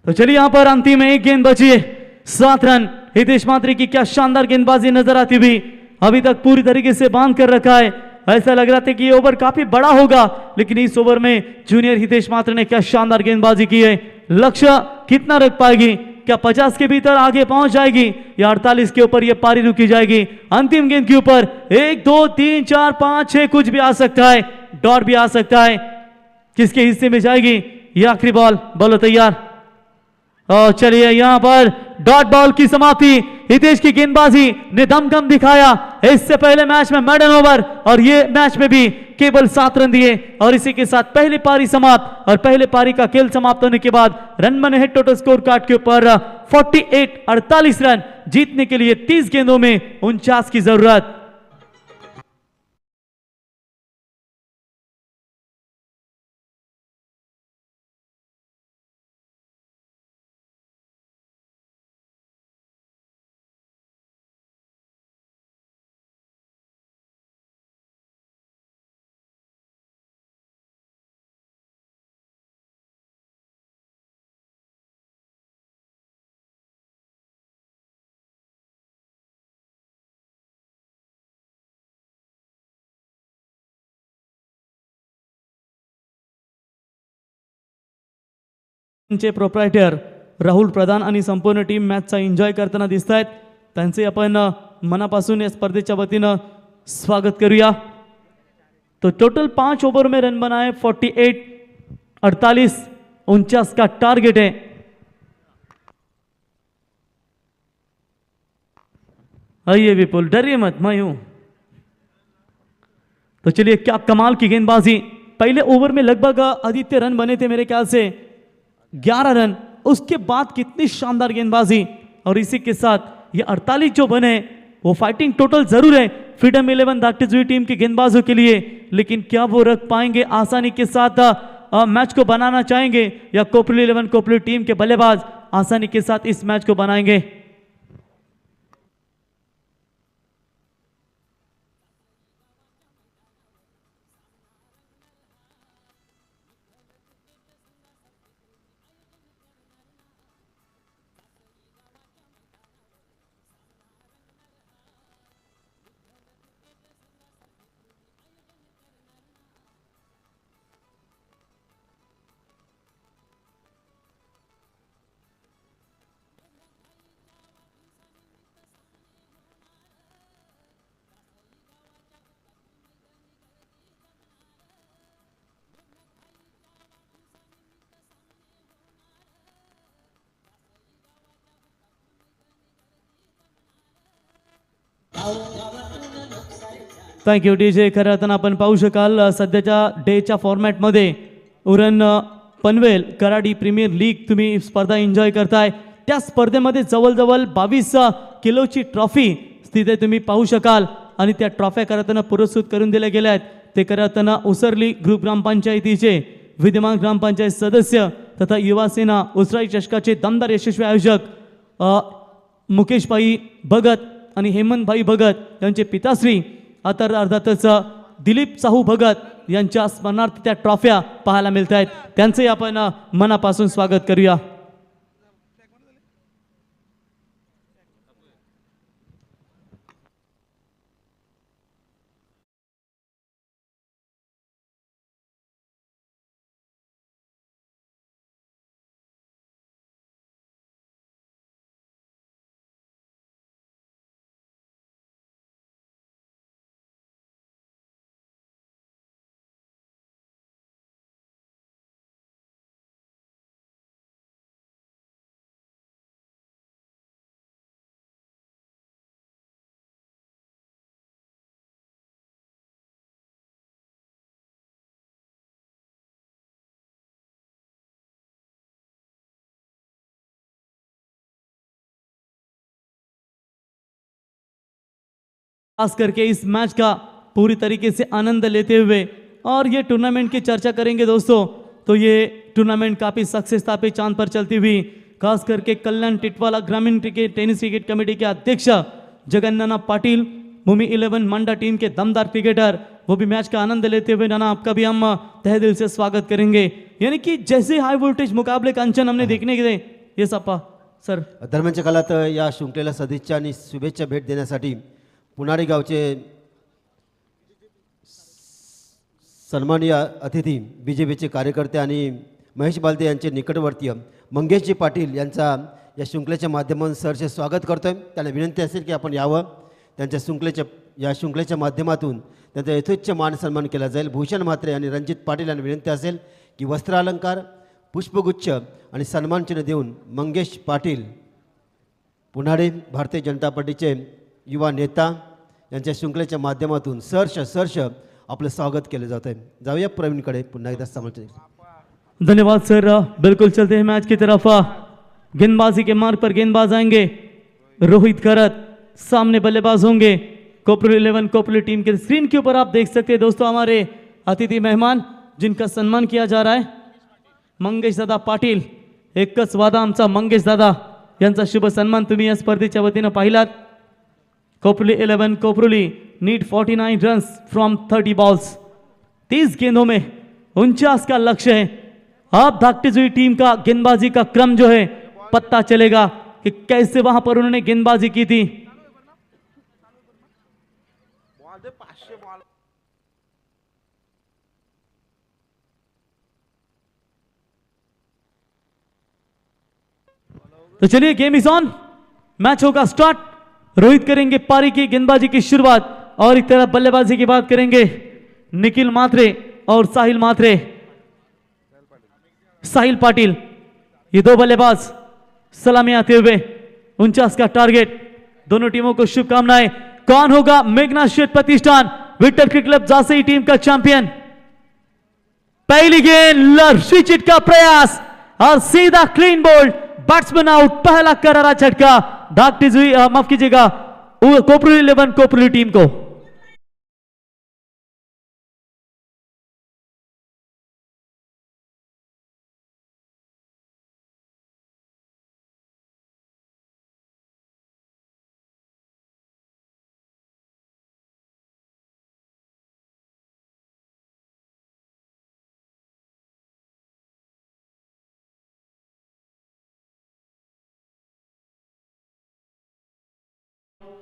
तो चलिए यहां पर अंतिम में एक गेंद बची है, 7 रन। हितेश मात्रे की क्या शानदार गेंदबाजी नजर आती हुई, अभी तक पूरी तरीके से बांध कर रखा है। ऐसा लग रहा था कि ये ओवर काफी बड़ा होगा, लेकिन इस ओवर में जूनियर हितेश मात्रे ने क्या शानदार गेंदबाजी की है। लक्ष्य कितना रख पाएगी, क्या 50 के भीतर आगे पहुंच जाएगी या 48 के ऊपर ये पारी रुकी जाएगी। अंतिम गेंद के ऊपर 1 2 3 4 5 6 कुछ भी आ सकता है, डॉट भी आ सकता है। किसके हिस्से में जाएगी ये आखिरी बॉल, बोलो तैयार। और चलिए यहां पर डॉट बॉल की समाप्ति। हितेश की गेंदबाजी ने दमखम दिखाया। इससे पहले मैच में मेडन ओवर और ये मैच में भी केवल 7 रन दिए और इसी के साथ पहली पारी समाप्त। और पहले पारी का खेल समाप्त होने के बाद रन बने हैं टोटल स्कोर कार्ड के ऊपर 48 रन। जीतने के लिए 30 गेंदों में 49 की जरूरत। प्रोप्रायटर राहुल प्रधान आणि संपूर्ण टीम मॅचचा एन्जॉय करताना दिसत आहेत, त्यांचे आपण मनापासून या स्पर्धेच्या वतीनं स्वागत करूया। तो टोटल 5 ओवर में रन बनाए 48, 48, 49 का टारगेट है। आइए विपुल, डरिए मत, मैं हूं। तो चलिए क्या कमाल की गेंदबाजी। पहले ओवर में लगभग आदित्य रन बने थे मेरे ख्याल से 11 रन। उसके बाद कितनी शानदार गेंदबाजी और इसी के साथ ये 48 जो बने वो फाइटिंग टोटल जरूर है फ्रीडम 11 दागटी हुई टीम के गेंदबाजों के लिए, लेकिन क्या वो रख पाएंगे आसानी के साथ मैच को बनाना चाहेंगे या कोपली 11 कोपली टीम के बल्लेबाज आसानी के साथ इस मैच को बनाएंगे। Thank you DJ. खरं तर आपण पाहू शकाल सध्याच्या डेच्या फॉर्मॅटमध्ये उरण पनवेल कराडी प्रीमियर लीग तुम्ही स्पर्धा एन्जॉय करताय। त्या स्पर्धेमध्ये जवळजवळ 22 किलोची ट्रॉफी तिथे तुम्ही पाहू शकाल आणि त्या ट्रॉफ्या करताना पुरस्कृत करून दिल्या गेल्या आहेत। ते करताना उसरली ग्रुप ग्रामपंचायतीचे विद्यमान ग्रामपंचायत सदस्य तथा युवा सेना उसराई चषकाचे दमदार यशस्वी आयोजक मुकेशभाई भगत आणि हेमंतभाई भगत यांचे पिताश्री आता अर्थातच दिलीप साहू भगत यांच्या स्मरणार्थ त्या ट्रॉफ्या पाहायला मिळत आहेत, त्यांचे आपण मनापासून स्वागत करूया। खास करके इस मैच का पूरी तरीके से आनंद लेते हुए और ये टूर्नामेंट की चर्चा करेंगे दोस्तों, तो ये टूर्नामेंट काफ़ी सक्सेस पे चांद पर चलती हुई, खास करके कल्याण टिटवाला ग्रामीण क्रिकेट टेनिस क्रिकेट कमेटी के अध्यक्ष जगन्नाना पाटिल, भूमि 11 मंडा टीम के दमदार क्रिकेटर, वो भी मैच का आनंद लेते हुए नाना आपका भी हम तहे दिल से स्वागत करेंगे। यानी कि जैसे हाई वोल्टेज मुकाबले कंचन हमने देखने के ये सपा सर दरम्यानच्या काळात या शृंखलेला सदिच्छा आणि शुभेच्छा भेट देण्यासाठी पुनारी गावचे सन्माननीय अतिथी BJPचे कार्यकर्ते आणि महेश बालदे यांचे निकटवर्तीय मंगेशजी पाटील यांचा या शृंखलेच्या माध्यमातून सरचे स्वागत करतोय। त्यांना विनंती असेल की आपण यावं, त्यांच्या शृंखलेच्या माध्यमातून त्यांचा यथोच्च मान सन्मान केला जाईल। भूषण म्हात्रे आणि रणजित पाटील यांना विनंती असेल की वस्त्रालंकार, पुष्पगुच्छ आणि सन्मानचिन्ह देऊन मंगेश पाटील पुनाडे भारतीय जनता पार्टीचे युवा नेता यांच्या शृंखलेच्या माध्यमातून सरश आपलं स्वागत केलं जात आहे। जाऊया प्रवीणकडे पुन्हा एकदा समोर। धन्यवाद सर, बिल्कुल चलते हैं मैच की तरफ। गेंदबाजी के मार्ग पर गेंदबाज आएंगे, रोहित खरत सामने बल्लेबाज होंगे कोपरू 11 कोपरू टीम के। स्क्रीन के ऊपर आप देख सकते हैं दोस्तों हमारे अतिथि मेहमान जिनका सम्मान किया जा रहा है, मंगेश दादा पाटील। एकच वादा आमचा मंगेश दादा यांचा शुभ सन्मान तुम्ही या स्पर्धेच्या वतीनं पाहिलात। कोपरूली 11 कोपरूली नीड 49 रन्स फ्रॉम 30 बॉल्स। 30 गेंदों में 49 का लक्ष्य है। अब भागती हुई टीम का गेंदबाजी का क्रम जो है पता चलेगा कि कैसे वहां पर उन्होंने गेंदबाजी की थी। तो चलिए गेम इज ऑन, मैच होगा स्टार्ट। रोहित करेंगे पारी की गेंदबाजी की शुरुआत और एक तरफ बल्लेबाजी की बात करेंगे निखिल मात्रे और साहिल मात्रे। साहिल पाटिल, ये दो बल्लेबाज सलामी आते हुए 49 का टारगेट। दोनों टीमों को शुभकामनाएं। कौन होगा मेघना शेठ प्रतिष्ठान Victor cricket club Jasai team का चैंपियन? पहली गेंद स्विच का प्रयास और सीधा क्लीन बोल्ड, बैट्समैन आउट। पहला करारा झटका भागती हुई माफ कीजिएगा कोपरू 11 कोपरू टीम को।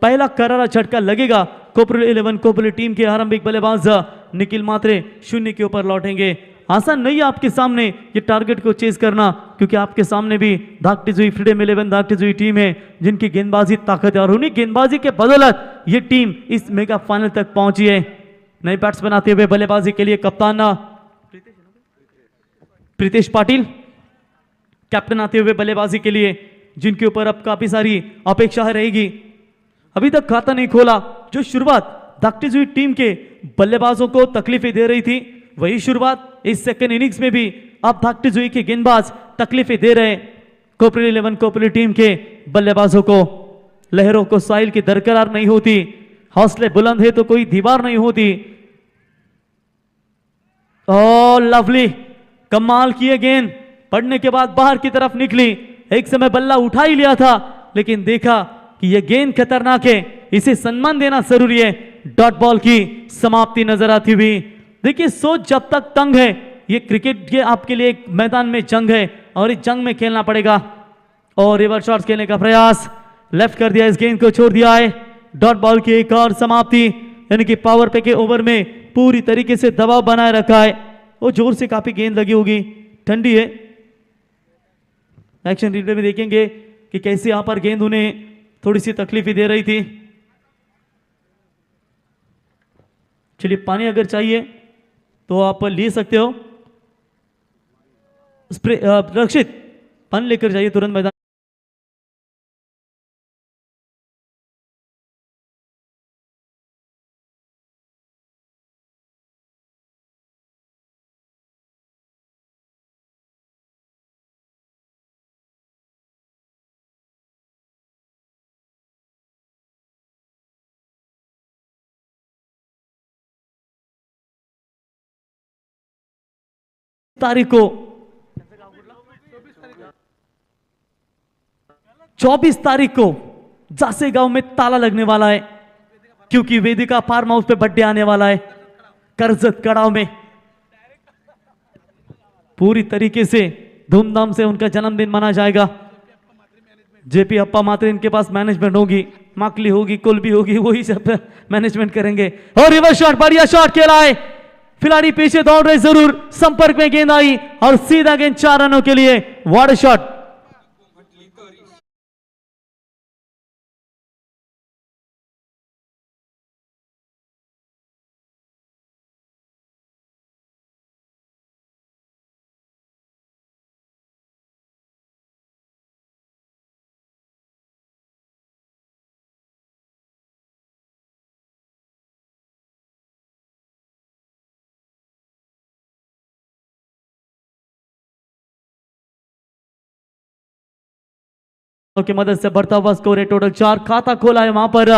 पहला करारा झटका लगेगा कोपरू 11 कोपरू टीम के आरंभिक बल्लेबाज निखिल मात्रे 0 के ऊपर लौटेंगे। आसान नहीं है आपके सामने ये टारगेट को चेस करना, क्योंकि आपके सामने भी भागती हुई फ्रीडम 11 भागती हुई टीम है जिनकी गेंदबाजी ताकत है और उन्हीं गेंदबाजी के बदौलत ये टीम इस मेगा फाइनल तक पहुंची है। नए बैट्स बनाते हुए बल्लेबाजी के लिए कप्तान प्रीतेश पाटिल, कैप्टन आते हुए बल्लेबाजी के लिए जिनके ऊपर अब काफी सारी अपेक्षा रहेगी। अभी तक खाता नहीं खोला, जो शुरुआत भागती हुई टीम के बल्लेबाजों को तकलीफें दे रही थी, वही शुरुआत इस सेकंड इनिंग्स में भी अब भागती हुई के गेंदबाज तकलीफें दे रहे कोपरू 11 कोपरू टीम के बल्लेबाजों को। लहरों को साहिल की दरकरार नहीं होती, हौसले बुलंद है तो कोई दीवार नहीं होती। ओ लवली, कमाल किए गेंद पड़ने के बाद बाहर की तरफ निकली। एक समय बल्ला उठा ही लिया था, लेकिन देखा कि यह गेंद खतरनाक है, इसे सम्मान देना जरूरी है। डॉट बॉल की समाप्ति नजर आती हुई। देखिए सोच जब तक तंग है, ये क्रिकेट ये आपके लिए एक मैदान में जंग है और इस जंग में खेलना पड़ेगा। और रिवर्स शॉट्स खेलने का प्रयास, लेफ्ट कर दिया, इस गेंद को छोड़ दिया है। डॉट बॉल की एक और समाप्ति, यानी कि पावर पे के ओवर में पूरी तरीके से दबाव बनाए रखा है। वो जोर से काफी गेंद लगी होगी, ठंडी है। एक्शन रिप्ले में देखेंगे कि कैसे यहां पर गेंद उन्हें थोड़ी सी तकलीफ दे रही थी। चलिए पानी अगर चाहिए तो आप ले सकते हो। रक्षित पानी लेकर जाइए तुरंत मैदान। तारीख को 24 तारीख को जासे गांव में ताला लगने वाला है, क्योंकि वेदिका फार्म हाउस पे बर्थडे आने वाला है। करजत कड़ाव में पूरी तरीके से धूमधाम से उनका जन्मदिन मनाया जाएगा। जेपी अप्पा मात्रे इनके पास मैनेजमेंट होगी, माकली होगी, कुलबी होगी, वही सब मैनेजमेंट करेंगे। और रिवर्स शॉट, बढ़िया शॉट खेला है, खिलाड़ी पीछे दौड़ रहे, जरूर संपर्क में गेंद आई और सीधा गेंद 4 रनों के लिए। What a shot. की मदद से बढ़ता हुआ स्कोर है, टोटल 4। खाता खोला है वहां पर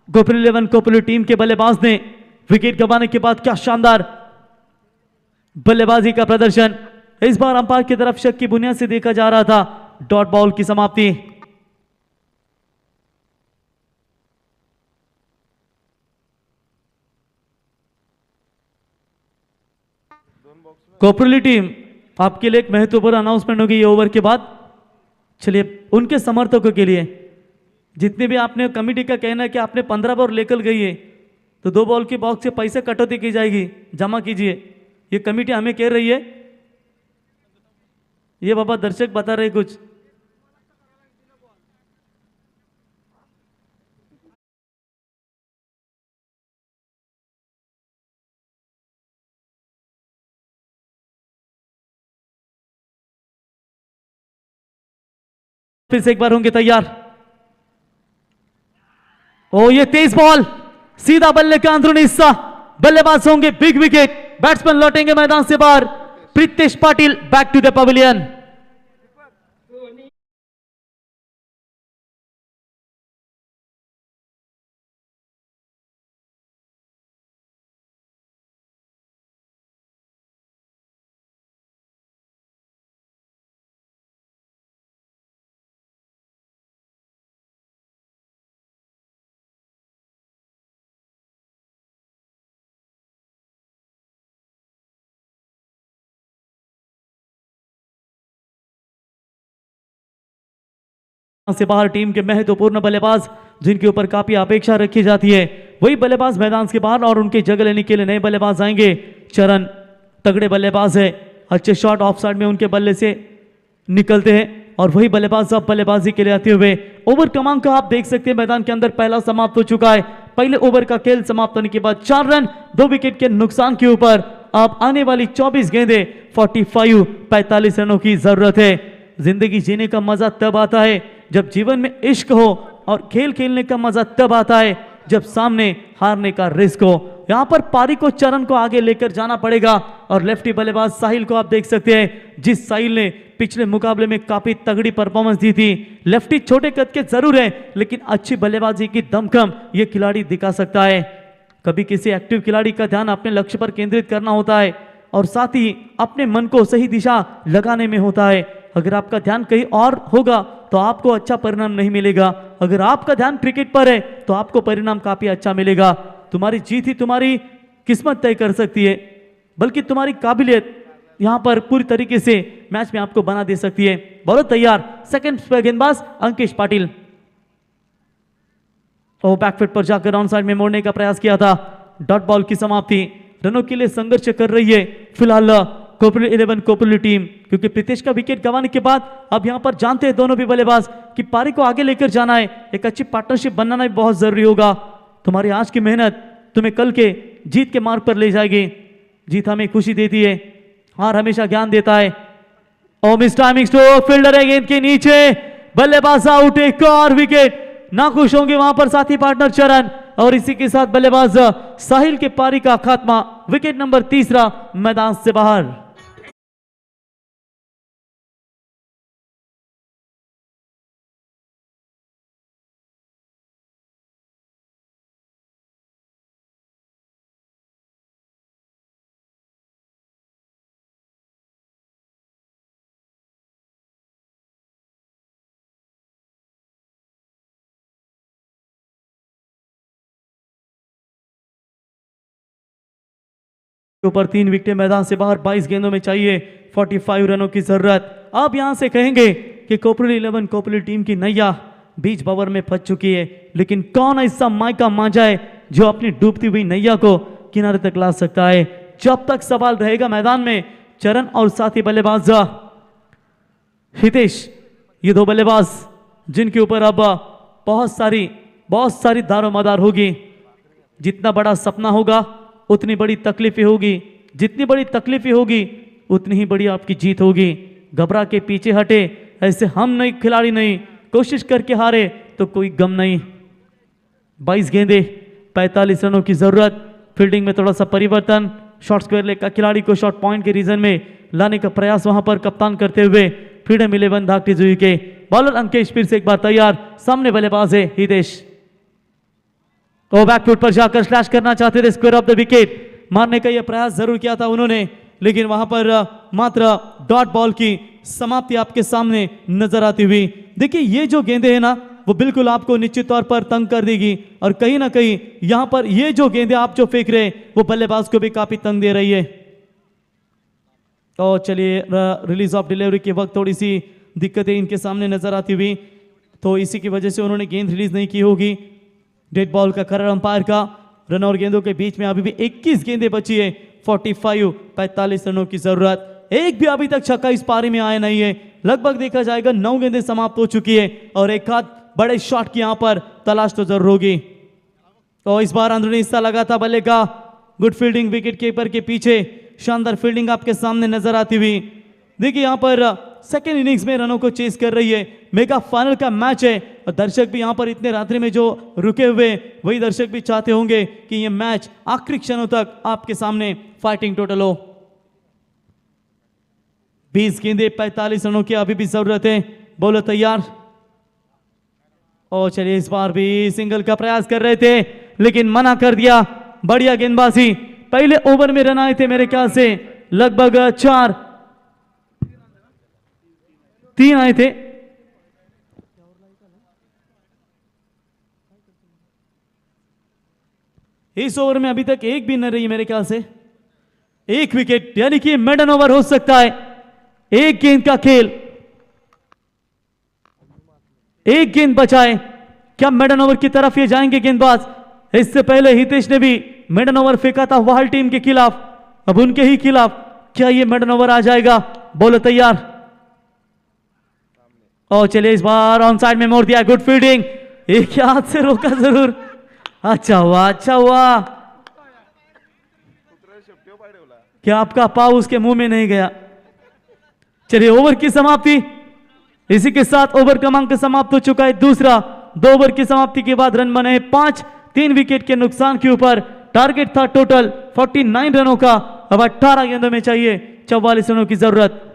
गोकुल 11 कोपली टीम के बल्लेबाज ने। विकेट गंवाने के बाद क्या शानदार बल्लेबाजी का प्रदर्शन। इस बार अंपायर की तरफ शक की बुनियाद से देखा जा रहा था। डॉट बॉल की समाप्ति। कोपली टीम, आपके लिए एक महत्वपूर्ण अनाउंसमेंट होगी ये ओवर के बाद। चलिए, उनके समर्थकों के लिए, जितने भी आपने कमेटी का कहना है कि आपने 15 बॉल लेकर गई है, तो 2 बॉल के बॉक्स से पैसे कटौती की जाएगी, जमा कीजिए। ये कमेटी हमें कह रही है, ये बाबा दर्शक बता रहे कुछ। फिर से एक बार होंगे तैयार। ओ ये तेज बॉल, सीधा बल्ले का अंदरूनी हिस्सा, बल्लेबाज होंगे बिग विकेट, बैट्समैन लौटेंगे मैदान से बाहर। Pritesh Patil back to the pavilion. से बाहर टीम के महत्वपूर्ण बल्लेबाज जिनके ऊपर काफी अपेक्षा रखी जाती है, वही बल्लेबाज मैदान के बाहर, और उनकी जगह लेने के लिए नए बल्लेबाज आएंगे। चरण तगड़े बल्लेबाज है, अच्छे शॉट ऑफ साइड में उनके बल्ले से निकलते हैं, और वही बल्लेबाज अब बल्लेबाजी के लिए आते हुए। ओवर क्रमांक आप देख सकते हैं मैदान के अंदर पहला समाप्त हो चुका है। पहले ओवर का खेल समाप्त होने के बाद 4 रन 2 विकेट के नुकसान के ऊपर अब आने वाली 24 गेंदें 45 रनों की जरूरत है। जिंदगी जीने का मजा तब आता है जब जीवन में इश्क हो, और खेल खेलने का मजा तब आता है जब सामने हारने का रिस्क हो। यहां पर पारी को, चरण को आगे लेकर जाना पड़ेगा, और लेफ्टी बल्लेबाज साहिल को आप देख सकते हैं, जिस साहिल ने पिछले मुकाबले में काफी तगड़ी परफॉर्मेंस दी थी। लेफ्टी छोटे कद के जरूर है, लेकिन अच्छी बल्लेबाजी की दमखम ये खिलाड़ी दिखा सकता है। कभी किसी एक्टिव खिलाड़ी का ध्यान अपने लक्ष्य पर केंद्रित करना होता है, और साथ ही अपने मन को सही दिशा लगाने में होता है। अगर आपका ध्यान कहीं और होगा तो आपको अच्छा परिणाम नहीं मिलेगा। अगर आपका ध्यान क्रिकेट पर है तो आपको परिणाम काफी अच्छा मिलेगा। तुम्हारी जीत ही तुम्हारी किस्मत तय कर सकती है, बल्कि तुम्हारी काबिलियत यहां पर पूरी तरीके से मैच में आपको बना दे सकती है। बहुत तैयार, सेकंड गेंदबाज अंकिश पाटिल। और बैकफुट पर जाकर ऑन साइड में मोड़ने का प्रयास किया था। डॉट बॉल की समाप्ति। रनों के लिए संघर्ष कर रही है फिलहाल कोपली 11 कोपली टीम, क्योंकि प्रीतेश का विकेट गंवाने के बाद अब यहां पर जानते हैं दोनों भी बल्लेबाज कि पारी को आगे लेकर जाना है, एक अच्छी पार्टनरशिप बनाना भी बहुत जरूरी होगा। तुम्हारी आज की मेहनत तुम्हें कल के जीत के मार्ग पर ले जाएगी। जीत हमें खुशी देती है, हार हमेशा ज्ञान देता है। और मिस टाइमिंग स्ट्रोक, फील्डर है गेंद के नीचे, बल्लेबाज आउट, एक और विकेट। ना खुश होंगे वहां पर साथी पार्टनर चरण, और इसी के साथ बल्लेबाज साहिल के पारी का खात्मा। विकेट नंबर 3 मैदान से बाहर। ऊपर 3 विकेटें मैदान से बाहर, 22 गेंदों में चाहिए 45 रनों की जरूरत। अब यहां से कहेंगे कि कोपली 11 कोपली टीम की नैया बीच बवर में फंस चुकी है, लेकिन कौन ऐसा माइका मांझा है जो अपनी डूबती हुई नैया को किनारे तक ला सकता है। जब तक सवाल रहेगा मैदान में चरण और साथी बल्लेबाज हितेश, ये 2 बल्लेबाज जिनके ऊपर अब बहुत सारी दारोमदार होगी। जितना बड़ा सपना होगा उतनी बड़ी तकलीफें होगी, जितनी बड़ी तकलीफें होगी उतनी ही बड़ी आपकी जीत होगी। घबरा के पीछे हटे, ऐसे हम नहीं, खिलाड़ी नहीं, कोशिश करके हारे तो कोई गम नहीं। 22 गेंदे 45 रनों की जरूरत। फील्डिंग में थोड़ा सा परिवर्तन, शॉर्ट स्क्वायर लेग का खिलाड़ी को शॉर्ट पॉइंट के रीजन में लाने का प्रयास वहां पर कप्तान करते हुए फ्रीडम 11 धाकटी जुई के बॉलर अंकेश फिर से एक बार तैयार। सामने बल्लेबाज है हितेश, तो बैकफुट पर जाकर स्लैश करना चाहते थे, स्क्वायर ऑफ द विकेट मारने का यह प्रयास जरूर किया था उन्होंने, लेकिन वहां पर मात्र डॉट बॉल की समाप्ति आपके सामने नजर आती हुई। देखिए ये जो गेंदे हैं ना वो बिल्कुल आपको निश्चित तौर पर तंग कर देगी, और कहीं ना कहीं यहां पर ये जो गेंदे आप जो फेंक रहे हैं वो बल्लेबाज को भी काफी तंग दे रही है। तो चलिए रिलीज ऑफ डिलीवरी के वक्त थोड़ी सी दिक्कतें इनके सामने नजर आती हुई, तो इसी की वजह से उन्होंने गेंद रिलीज नहीं की होगी। डेड बॉल का करार अंपायर का। रन और गेंदों के बीच में अभी भी 21 गेंदें बची है, 45 रनों की जरूरत। एक भी अभी तक छक्का इस पारी में आया नहीं है। लगभग देखा जाएगा 9 गेंदें समाप्त हो चुकी है, और एक हाथ बड़े शॉट की यहां पर तलाश तो जरूर होगी। तो इस बार अंदरूनी हिस्सा लगा था बल्ले का, गुड फील्डिंग विकेट कीपर के पीछे, शानदार फील्डिंग आपके सामने नजर आती हुई। देखिए यहां पर सेकेंड इनिंग्स में रनों को चेस कर रही है, मेगा फाइनल का मैच है, और दर्शक भी यहां पर इतने रात्रि में जो रुके हुए, वही दर्शक भी चाहते होंगे कि यह मैच आखिरी क्षणों तक आपके सामने फाइटिंग टोटल हो। 20 गेंदे 45 रनों की अभी भी जरूरत है। बॉलर तैयार, और चलिए इस बार भी सिंगल का प्रयास कर रहे थे लेकिन मना कर दिया। बढ़िया गेंदबाजी, पहले ओवर में रन आए थे मेरे ख्याल से लगभग 3 आए थे। इस ओवर में अभी तक एक भी न रही मेरे ख्याल से, 1 विकेट, यानी कि मेडन ओवर हो सकता है। 1 गेंद का खेल, 1 गेंद बचाए, क्या मेडन ओवर की तरफ ये जाएंगे गेंदबाज? इससे पहले हितेश ने भी मेडन ओवर फेंका था वाहल टीम के खिलाफ, अब उनके ही खिलाफ क्या ये मेडन ओवर आ जाएगा? बॉलर तैयार, और चलिए इस बार ऑन साइड में मोड़ दिया। गुड फील्डिंग, एक हाथ से रोका जरूर, अच्छा हुआ, अच्छा हुआ। क्या आपका पाव उसके मुंह में नहीं गया? चलिए ओवर की समाप्ति, इसी के साथ ओवर क्रमांक समाप्त हो चुका है दूसरा। 2 ओवर की समाप्ति के बाद रन बने 5, 3 विकेट के नुकसान के ऊपर। टारगेट था टोटल 49 रनों का, अब 18 गेंदों में चाहिए 44 रनों की जरूरत।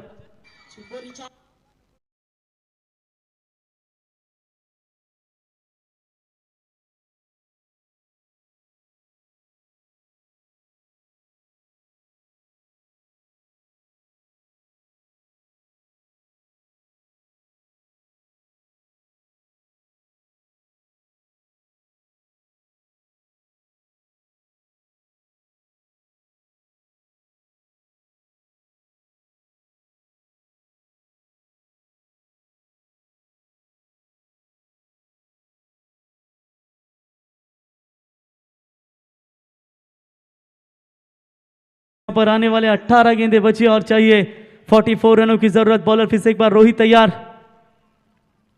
पर आने वाले 18 गेंदें बची और चाहिए 44 रनों की जरूरत। बॉलर फिर से एक बार रोहित तैयार,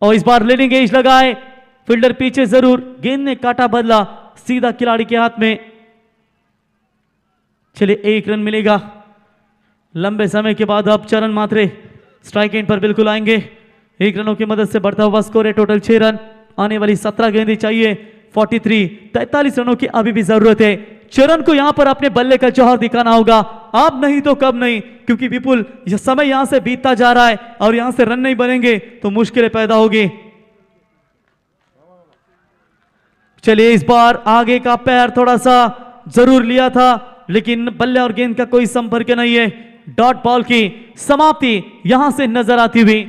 और इस बार लीडिंग एज लगाए, फील्डर पीछे जरूर, गेंद ने काटा बदला सीधा खिलाड़ी के हाथ में। चलिए 1 रन मिलेगा लंबे समय के बाद। अब चरण मात्रे स्ट्राइक एंड पर बिल्कुल आएंगे। 1 रनों की मदद से बढ़ता हुआ स्कोर है टोटल 6 रन। आने वाली 17 गेंदें चाहिए 43 रनों की अभी भी जरूरत है। चरण को यहां पर अपने बल्ले का जौहर दिखाना होगा, अब नहीं तो कब नहीं, क्योंकि विपुल यह समय यहां से बीतता जा रहा है और यहां से रन नहीं बनेंगे तो मुश्किलें पैदा होगी। चलिए इस बार आगे का पैर थोड़ा सा जरूर लिया था, लेकिन बल्ले और गेंद का कोई संपर्क नहीं है। डॉट बॉल की समाप्ति यहां से नजर आती हुई।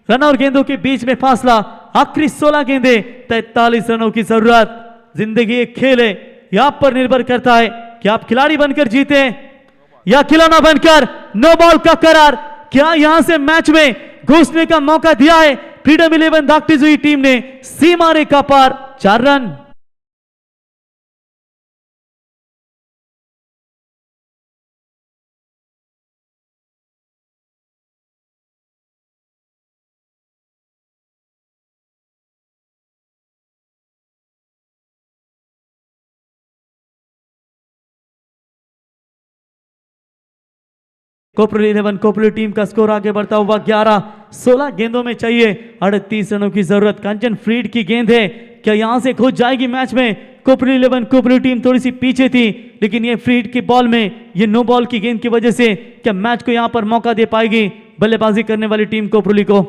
रन और गेंदों के बीच में फासला, आखिरी 16 गेंदें 43 रनों की जरूरत। जिंदगी एक खेल है, यह आप पर निर्भर करता है कि आप खिलाड़ी बनकर जीते या खिलौना बनकर नो बॉल का करार। क्या यहां से मैच में घुसने का मौका दिया है फ्रीडम 11 दागती हुई टीम ने। सीमा रेखा पार 4 रन। कोपरली 11 कोपरली टीम का स्कोर आगे बढ़ता हुआ 11-16 गेंदों में चाहिए 38 रनों की जरूरत। कंचन फ्रीड की गेंद है, क्या यहां से खुद जाएगी मैच में? कोपरली 11 कोपरली टीम थोड़ी सी पीछे थी, लेकिन ये फ्रीड की बॉल में ये नो बॉल की गेंद की वजह से क्या मैच को यहां पर मौका दे पाएगी बल्लेबाजी करने वाली टीम कोपरली को?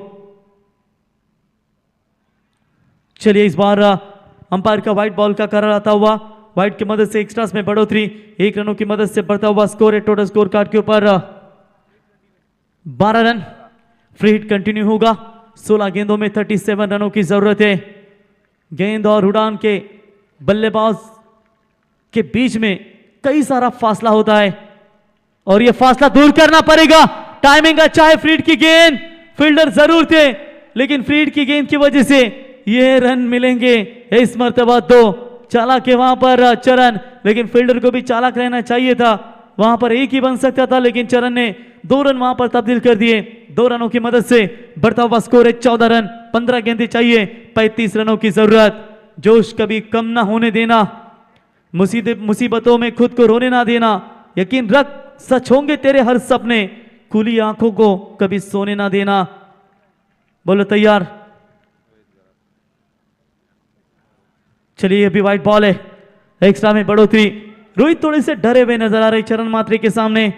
चलिए इस बार अंपायर का व्हाइट बॉल का करार आता हुआ, व्हाइट की मदद से एक्स्ट्रास में बढ़ोतरी, 1 रनों की मदद से बढ़ता हुआ स्कोर है टोटल स्कोर कार्ड के ऊपर 12 रन। फ्री हिट कंटिन्यू होगा, 16 गेंदों में 37 रनों की जरूरत है। गेंद और उड़ान के बल्लेबाज के बीच में कई सारा फासला होता है और यह फासला दूर करना पड़ेगा। टाइमिंग अच्छा है, फ्रीड की गेंद, फील्डर जरूर थे लेकिन फ्रीड की गेंद की वजह से ये रन मिलेंगे। इस मर्तबा 2 चालाक है वहां पर चरण, लेकिन फील्डर को भी चालाक रहना चाहिए था, वहां पर एक ही बन सकता था लेकिन चरण ने 2 रन वहां पर तब्दील कर दिए। 2 रनों की मदद से बढ़ता हुआ स्कोर है 14 रन। 15 गेंदें चाहिए, 35 रनों की जरूरत। जोश कभी कम ना होने देना, मुसीबतों में खुद को रोने ना देना, यकीन रख सच होंगे तेरे हर सपने, खुली आंखों को कभी सोने ना देना। बोलो तैयार। चलिए अभी व्हाइट बॉल है, एक्स्ट्रा में बढ़ोतरी। रोहित थोड़े से डरे हुए नजर आ रहे चरण मात्रे के सामने,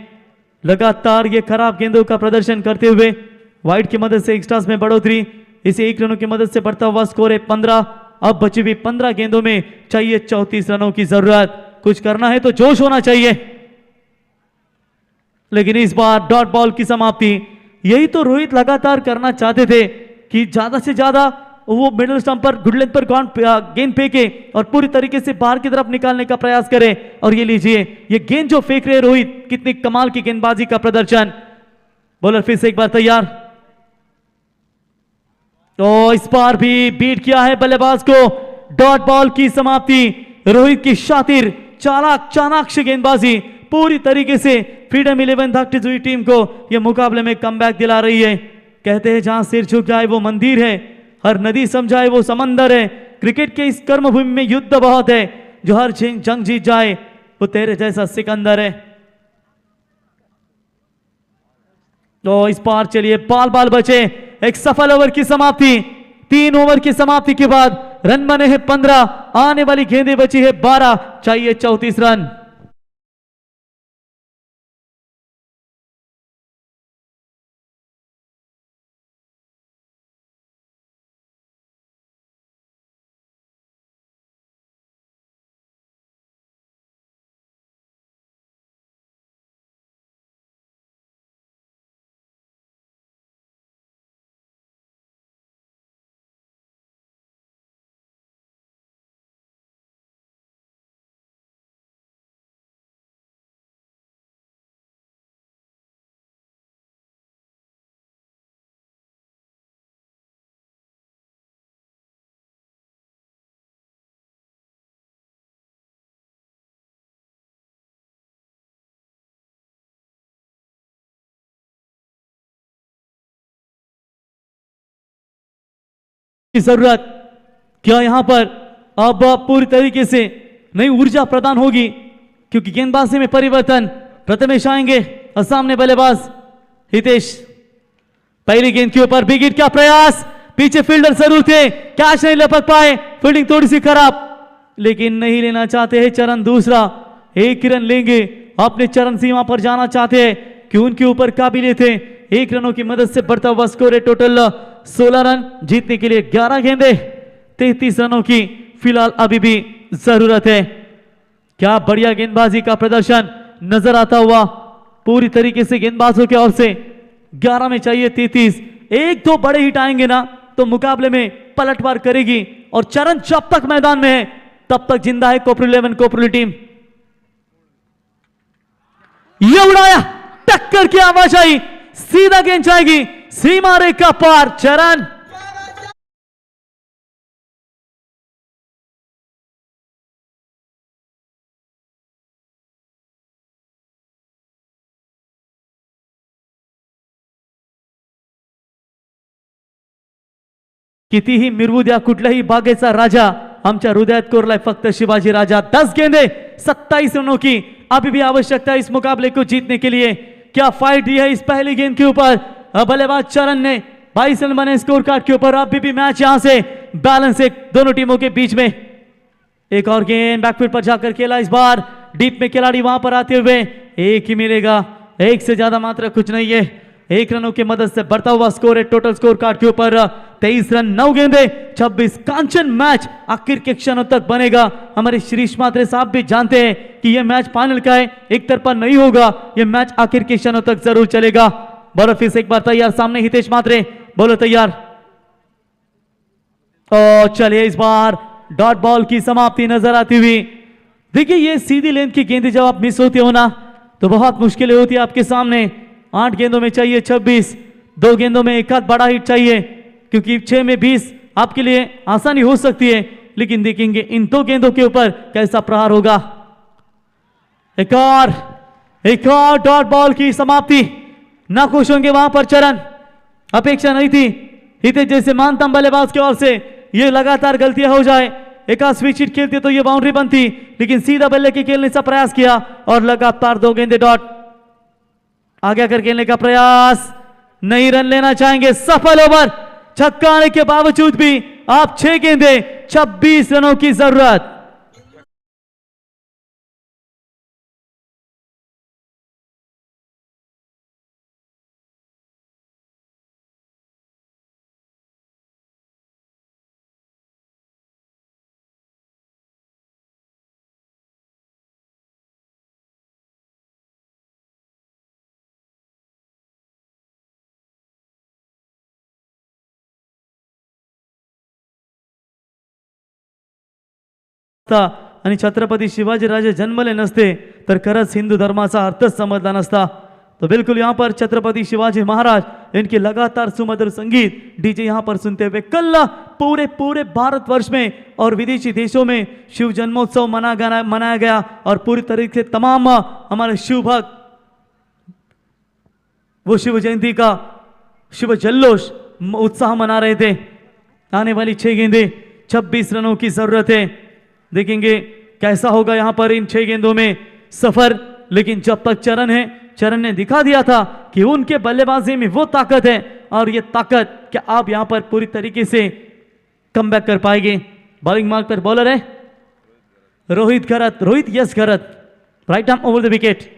लगातार ये खराब गेंदों का प्रदर्शन करते हुए व्हाइट की मदद से एक्स्ट्रास में बढ़ोतरी। इसे 1 रनों की मदद से बढ़ता हुआ स्कोर है 15। अब बची हुई 15 गेंदों में चाहिए 34 रनों की जरूरत। कुछ करना है तो जोश होना चाहिए, लेकिन इस बार डॉट बॉल की समाप्ति। यही तो रोहित लगातार करना चाहते थे कि ज्यादा से ज्यादा वो मिडिल स्टंप पर गुड लेंथ पर गेंद फेंके और पूरी तरीके से बाहर की तरफ निकालने का प्रयास करे। और ये लीजिए ये गेंद जो फेंक रहे रोहित, कितनी कमाल की गेंदबाजी का प्रदर्शन। बॉलर फिर से एक बार तैयार, तो इस बार भी बीट किया है बल्लेबाज को। डॉट बॉल की समाप्ति, रोहित की शातिर चालाक चाणाक्ष गेंदबाजी पूरी तरीके से फ्रीडम 11 दागती हुई टीम को यह मुकाबले में कमबैक दिला रही है। कहते हैं जहां सिर झुक जाए वो मंदिर है, हर नदी समझाए वो समंदर है। क्रिकेट के इस कर्मभूमि में युद्ध बहुत है, जो हर जंग जीत जाए वो तेरे जैसा सिकंदर है। तो इस बार चलिए बाल बचे, एक सफल ओवर की समाप्ति। 3 ओवर की समाप्ति के बाद रन बने हैं 15, आने वाली गेंदें बची है 12, चाहिए 34 रन। की जरूरत, क्या यहां पर अब पूरी तरीके से नई ऊर्जा प्रदान होगी? क्योंकि गेंदबाजी में परिवर्तन, प्रथमेश आएंगे और सामने बल्लेबाज हितेश। पहली गेंद के ऊपर बिग हिट का प्रयास, पीछे फील्डर जरूर थे, कैच नहीं लपक पाए, फील्डिंग थोड़ी सी खराब, लेकिन नहीं लेना चाहते हैं चरण दूसरा। 1 रन लेंगे, अपने चरण सीमा पर जाना चाहते हैं कि उनके ऊपर काबिलियत है। 1 रनों की मदद से बढ़ता हुआ स्कोर है टोटल 16 रन। जीतने के लिए 11 गेंदे, 33 रनों की फिलहाल अभी भी जरूरत है। क्या बढ़िया गेंदबाजी का प्रदर्शन नजर आता हुआ पूरी तरीके से गेंदबाजों के ओर से। 11 में चाहिए 33, 1-2 बड़े हिट आएंगे ना तो मुकाबले में पलटवार करेगी। और चरण जब तक मैदान में है तब तक जिंदा है कोपरली 11 कोपरली टीम। ये उड़ाया, टक्कर की आवाज आई, सीधा गेंद जाएगी सीमा रेखा पार। चरण कितीही मिरवू कुठल्याही बागेचा राजा आमच्या हृदयात कोरलाय फक्त शिवाजी राजा। 10 गेंदे 27 रनों की अभी भी आवश्यकता इस मुकाबले को जीतने के लिए। क्या फाइट दी है इस पहली गेंद के ऊपर। बल्लेबाज चरण ने 22 रन बने स्कोर कार्ड के ऊपर। अभी भी मैच यहां से बैलेंस है दोनों टीमों के बीच में। एक और गेंद बैकफील्ड पर जाकर खेला, इस बार डीप में खिलाड़ी वहां पर आते हुए एक ही मिलेगा, एक से ज्यादा मात्रा कुछ नहीं है। 1 रनों की मदद से बढ़ता हुआ स्कोर है टोटल स्कोर कार्ड के ऊपर। 23 रन 9 गेंदे 26। कांचन मैच आखिर के क्षणों तक बनेगा। हमारे श्रीश मात्रे साहब भी जानते हैं कि यह मैच फाइनल का है, एक तरफा नहीं होगा, यह मैच आखिर के क्षणों तक जरूर चलेगा। बॉलर फिर से एक बार तैयार, सामने हितेश मात्रे, बोलो तैयार। और चलिए इस बार डॉट बॉल की समाप्ति नजर आती हुई। देखिए ये सीधी लेंथ की गेंदें जब आप मिस होते हो ना तो बहुत मुश्किलें होती है आपके सामने। 8 गेंदों में चाहिए 26, 2 गेंदों में एक आध बड़ा हिट चाहिए, क्योंकि 6 में 20 आपके लिए आसानी हो सकती है। लेकिन देखेंगे इन 2 गेंदों के ऊपर कैसा प्रहार होगा। एक और डॉट बॉल की समाप्ति। ना खुश होंगे वहां पर चरण, अपेक्षा नहीं थी हितेश जैसे मानतम बल्लेबाज की ओर से ये लगातार गलतियां हो जाए। एक आध स्विच हिट खेलते तो ये बाउंड्री बनती, लेकिन सीधा बल्ले के खेलने का प्रयास किया और लगातार 2 गेंदे डॉट। आगे आकर खेलने का प्रयास, नहीं रन लेना चाहेंगे, सफल ओवर। छक्का आने के बावजूद भी आप 6 गेंदे 26 रनों की जरूरत। आणि छत्रपती शिवाजीराजे जन्मले नसते तर खरंच हिंदू धर्माचा अर्थच समजला नसता। तो बिल्कुल यहाँ पर छत्रपति शिवाजी महाराज इनके लगातार सुमधुर संगीत डीजे यहाँ पर सुनते हुए कल पूरे भारतवर्ष में और विदेशी देशों में शिव जन्मोत्सव मनाया गया और पूरी तरीके से तमाम हमारे शिव भक्त वो शिव जयंती का शिव जल्लोष उत्साह मना रहे थे। आने वाली 6 गेंदें 26 रनों की जरूरत है। देखेंगे कैसा होगा यहाँ पर इन 6 गेंदों में सफर। लेकिन जब तक चरण है, चरण ने दिखा दिया था कि उनके बल्लेबाजी में वो ताकत है और ये ताकत क्या आप यहाँ पर पूरी तरीके से कमबैक कर पाएंगे। बॉलिंग मार्क पर बॉलर है Rohit yes Kharat, right arm over the wicket.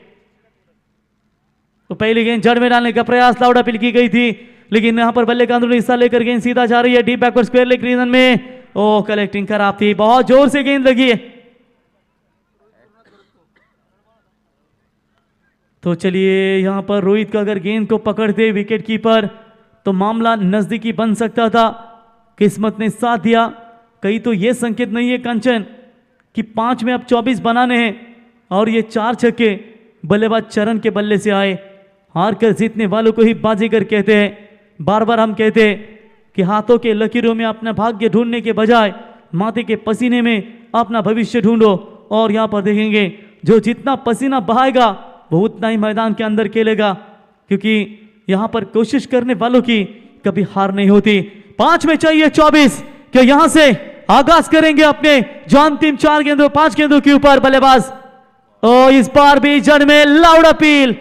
तो पहली गेंद जड़ में डालने का प्रयास लाउड अपील की गई थी, लेकिन यहां पर बल्ले का अंदरूनी हिस्सा लेकर गेंद सीधा जा रही है deep backward square leg region में। ओ कलेक्टिंग खराब थी, बहुत जोर से गेंद लगी है। तो चलिए यहां पर रोहित का अगर गेंद को पकड़ते विकेट कीपर तो मामला नजदीकी बन सकता था। किस्मत ने साथ दिया। कहीं तो यह संकेत नहीं है कंचन कि 5 में अब 24 बनाने हैं और ये 4 छक्के बल्लेबाज चरण के बल्ले से आए। हार कर जीतने वालों को ही बाजीगर कहते हैं। बार बार हम कहते हैं कि हाथों के लकीरों में अपना भाग्य ढूंढने के बजाय माथे के पसीने में अपना भविष्य ढूंढो। और यहाँ पर देखेंगे जो जितना पसीना बहाएगा वो उतना ही मैदान के अंदर खेलेगा, क्योंकि यहाँ पर कोशिश करने वालों की कभी हार नहीं होती। 5 में चाहिए 24। क्या यहाँ से आगाज करेंगे अपने जो अंतिम 4 गेंदों 5 गेंदों के ऊपर बल्लेबाज। और इस बार भी जड़ में लाउड अपील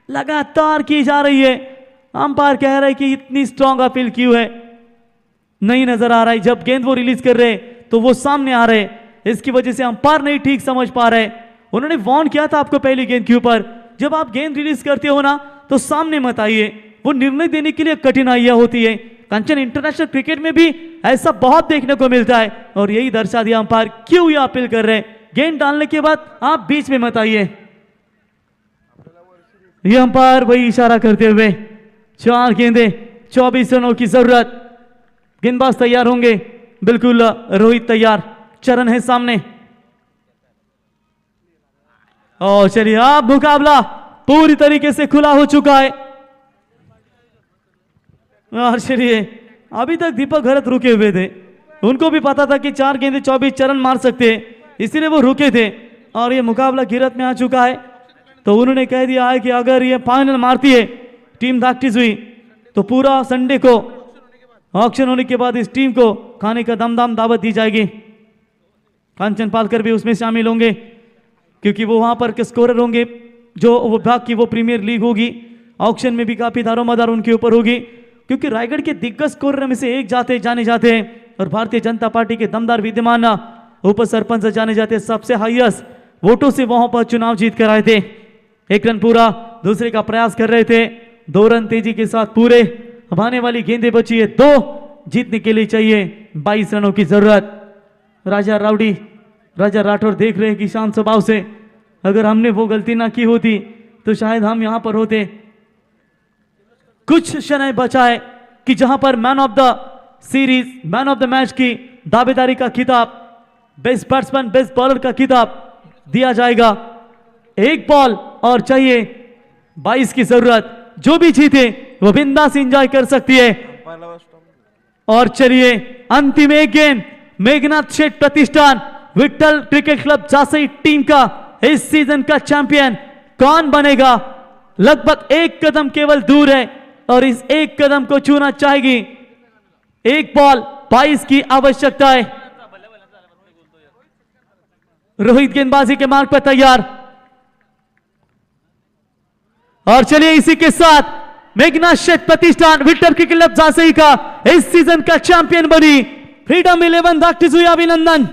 लगातार की जा रही है। अंपायर कह रहे हैं कि इतनी स्ट्रांग अपील क्यों है, नहीं नजर आ रहा है। जब गेंद वो रिलीज कर रहे तो वो सामने आ रहे, इसकी वजह से अंपायर नहीं ठीक समझ पा रहे। उन्होंने वार्न किया था आपको पहली गेंद के ऊपर, जब आप गेंद रिलीज करते हो ना तो सामने मत आइए, वो निर्णय देने के लिए कठिनाइयां होती है। कंचन इंटरनेशनल क्रिकेट में भी ऐसा बहुत देखने को मिलता है और यही दर्शा दिया अंपायर क्यों ये अपील कर रहे हैं। गेंद डालने के बाद आप बीच में मत आइए। ये अंपायर वही इशारा करते हुए 4 गेंदे 24 रनों की जरूरत। गेंदबाज तैयार होंगे, बिल्कुल रोहित तैयार, चरण है सामने। और चलिए अब मुकाबला पूरी तरीके से खुला हो चुका है। और चलिए अभी तक दीपक घरत रुके हुए थे, उनको भी पता था कि 4 गेंदे 24 रन मार सकते हैं, इसीलिए वो रुके थे। और ये मुकाबला गिरत में आ चुका है, तो उन्होंने कह दिया है कि अगर ये फाइनल मारती है टीम धाकटिस हुई तो पूरा संडे को ऑक्शन होने के बाद इस टीम को खाने का दमदाम दावत दी जाएगी। कांचन पालकर भी उसमें शामिल होंगे, क्योंकि वो वहां पर के स्कोरर होंगे। जो विभाग की वो प्रीमियर लीग होगी, ऑक्शन में भी काफी दारोमदार उनके ऊपर होगी, क्योंकि रायगढ़ के दिग्गज स्कोरर में से एक जाने जाते हैं और भारतीय जनता पार्टी के दमदार विद्यमान उप सरपंच जाने जाते हैं, सबसे हाईएस्ट वोटों से वहां पर चुनाव जीत कर आए थे। 1 रन पूरा दूसरे का प्रयास कर रहे थे, 2 रन तेजी के साथ पूरे। अब आने वाली गेंदें बची है 2, जीतने के लिए चाहिए 22 रनों की जरूरत। राजा राठौर देख रहे हैं कि शांत स्वभाव से, अगर हमने वो गलती ना की होती तो शायद हम यहां पर होते। कुछ क्षण बचा है कि जहां पर man of the series, man of the match की दावेदारी का खिताब, बेस्ट बैट्समैन, बेस्ट बॉलर का खिताब दिया जाएगा। 1 बॉल और चाहिए 22 की जरूरत, जो भी जीते वो बिंदास एंजॉय कर सकती है। और चलिए अंतिम 1 game, Meghnath Sheth Pratishthan Vitthal cricket club Jhansi team का इस सीजन का चैंपियन कौन बनेगा? लगभग 1 कदम केवल दूर है और इस 1 कदम को छूना चाहेगी। 1 बॉल 22 की आवश्यकता है। रोहित गेंदबाजी के मार्ग पर तैयार। और चलिए इसी के साथ मेघनाथ शेठ प्रतिष्ठान विठल क्रिकेट क्लब झांसी का इस सीजन का चैंपियन बनी फ्रीडम 11 धाकटिस हुई। अभिनंदन।